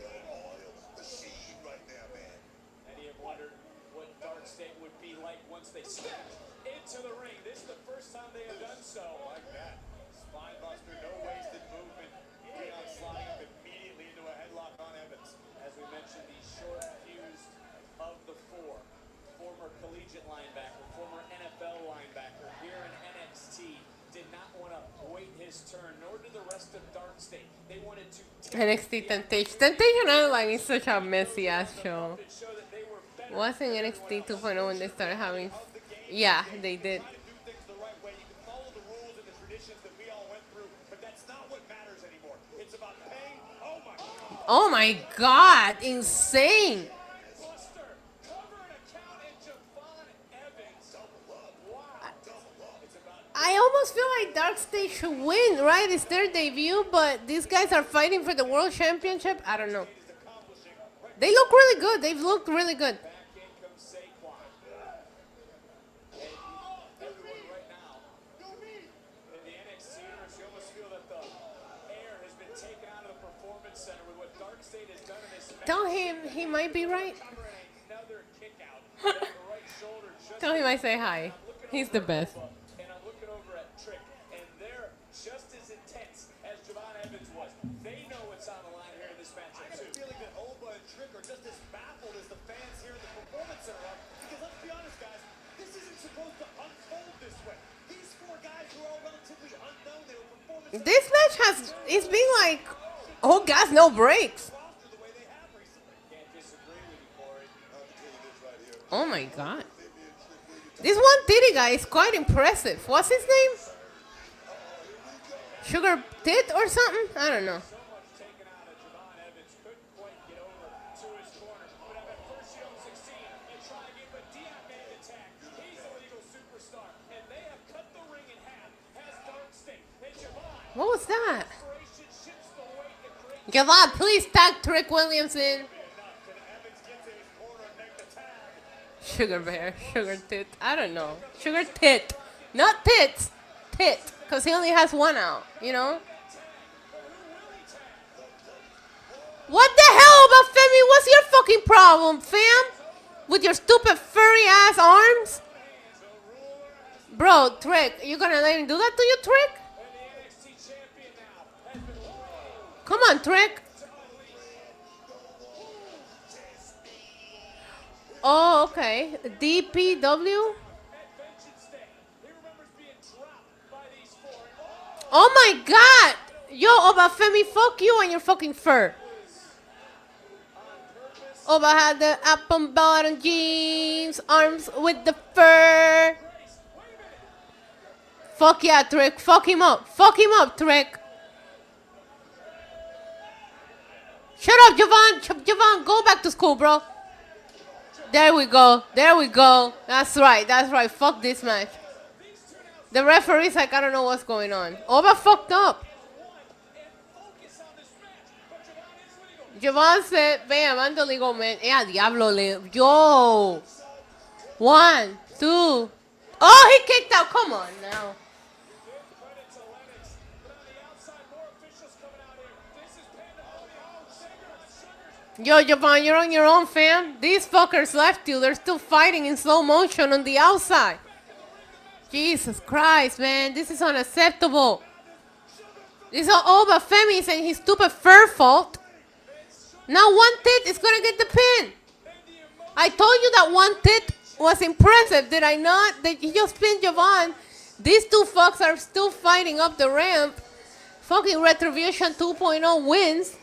NXT Temptation. Temptation Island is such a messy ass show. Wasn't NXT 2.0 when they started having. Yeah, they did. Oh my God, insane. I almost feel like Dark State should win, right? It's their debut, but these guys are fighting for the World Championship. I don't know. They look really good. They've looked really good. Tell him he might be right. Tell him I say hi. He's the best. This match it's been like, oh gas, no breaks. Oh my God. This one titty guy is quite impressive. What's his name? Sugar Tit or something? I don't know. What was that? Xavant, please tag Trick Williams in. Sugar bear, sugar tit. I don't know. Sugar tit. Not tits. Tit. Because he only has one out, you know? What the hell about Femi? What's your fucking problem, fam? With your stupid furry ass arms? Bro, Trick, you gonna let him do that to you, Trick? Come on, Trick. Oh, okay. DPW? Oh my god! Yo, Obafemi, fuck you and your fucking fur. Oba had the apple bottom jeans, arms with the fur. Fuck yeah, Trick. Fuck him up. Fuck him up, Trick. Shut up, Xavant. Xavant, go back to school, bro. There we go. There we go. That's right. That's right. Fuck this match. The referee's like, I don't know what's going on. Oba fucked up. Xavant said, bam, ando legal, man. Diablo, yo. 1, 2. Oh, he kicked out. Come on now. Yo, Xavant, you're on your own, fam. These fuckers left you. They're still fighting in slow motion on the outside. Jesus Christ, man. This is unacceptable. This is all Obafemi's and his stupid fur fault. Now one tit is going to get the pin. I told you that one tit was impressive. Did I not? He just pinned Xavant. These two fucks are still fighting up the ramp. Fucking Retribution 2.0 wins.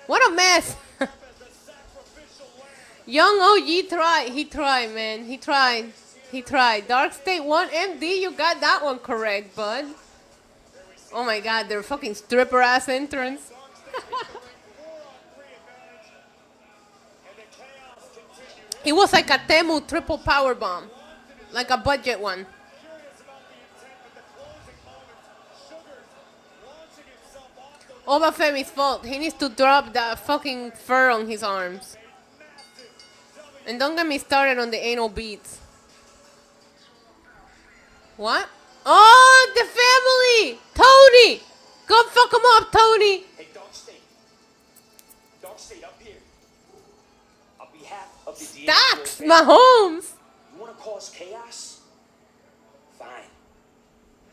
What a mess. Young OG tried. He tried, man. He tried. He tried. Dark State 1 MD, you got that one correct, bud. Oh my god, their fucking stripper ass entrance. It was like a Temu triple power bomb. Like a budget one. Obafemi's fault. He needs to drop that fucking fur on his arms. And don't get me started on the anal beads. What? Oh, the family! Tony! Go fuck him up, Tony! Hey, Dark State. Dark State, up here. On behalf of the Stacks, Mahomes! You want to cause chaos? Fine.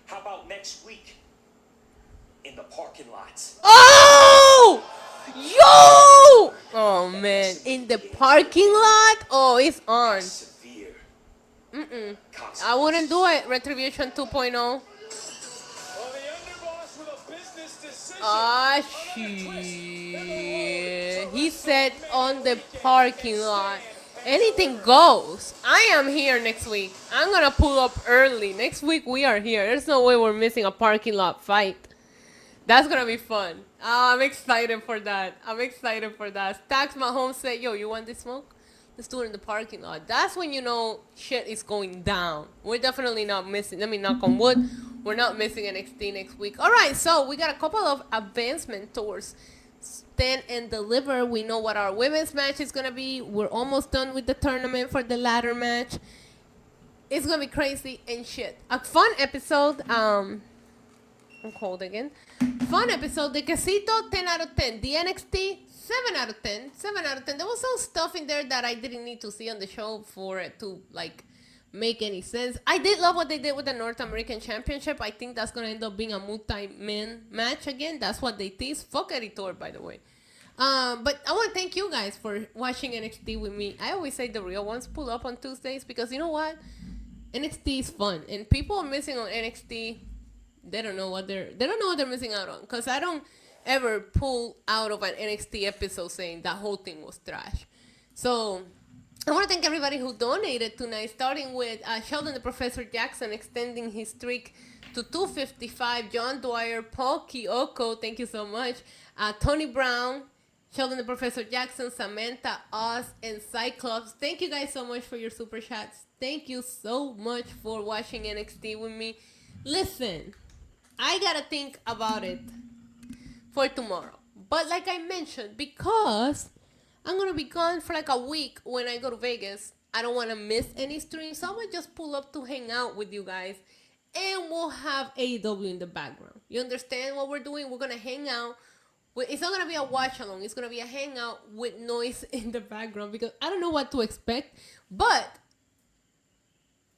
How about next week? In the parking lots. Oh! Yo! Oh, man. In the parking lot? Oh, it's on. Mm-mm. I wouldn't do it. Retribution 2.0. Ah, shit. He said on the parking lot. Anything goes. I am here next week. I'm going to pull up early. Next week we are here. There's no way we're missing a parking lot fight. That's going to be fun. Oh, I'm excited for that. I'm excited for that. Stacks Mahomes said, yo, you want this smoke? Let's do it in the parking lot. That's when you know shit is going down. We're definitely not missing. Let me knock on wood. We're not missing NXT next week. All right, so we got a couple of advancement towards Stand and Deliver. We know what our women's match is going to be. We're almost done with the tournament for the ladder match. It's going to be crazy and shit. A fun episode. I'm cold again. Fun episode. The Quesito, 10 out of 10. The NXT, 7 out of 10. 7 out of 10. There was some stuff in there that I didn't need to see on the show for it to, like, make any sense. I did love what they did with the North American Championship. I think that's going to end up being a multi-man match again. That's what they teased. Fuck Editor, by the way. But I want to thank you guys for watching NXT with me. I always say the real ones pull up on Tuesdays because you know what? NXT is fun. And people are missing on NXT. They don't know what they're missing out on. Because I don't ever pull out of an NXT episode saying that whole thing was trash. So I want to thank everybody who donated tonight, starting with Sheldon the Professor Jackson, extending his streak to 255. John Dwyer, Paul Kyoko, thank you so much. Tony Brown, Sheldon the Professor Jackson, Samantha, Oz, and Cyclops. Thank you guys so much for your super chats. Thank you so much for watching NXT with me. Listen, I gotta think about it for tomorrow. But like I mentioned, because I'm gonna be gone for like a week when I go to Vegas, I don't want to miss any streams, so I'm gonna just pull up to hang out with you guys, and we'll have AEW in the background. You understand what we're doing? We're gonna hang out. It's not gonna be a watch along. It's gonna be a hangout with noise in the background because I don't know what to expect. But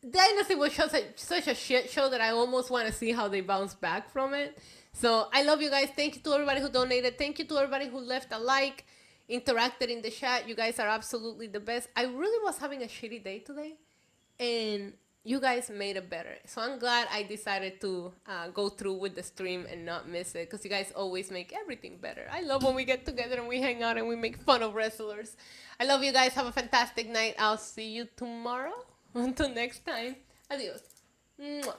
Dynasty was such a shit show that I almost want to see how they bounce back from it. So I love you guys. Thank you to everybody who donated. Thank you to everybody who left a like, interacted in the chat. You guys are absolutely the best. I really was having a shitty day today, and you guys made it better. So I'm glad I decided to go through with the stream and not miss it, because you guys always make everything better. I love when we get together and we hang out and we make fun of wrestlers. I love you guys. Have a fantastic night. I'll see you tomorrow. Until next time. Adios. Mwah.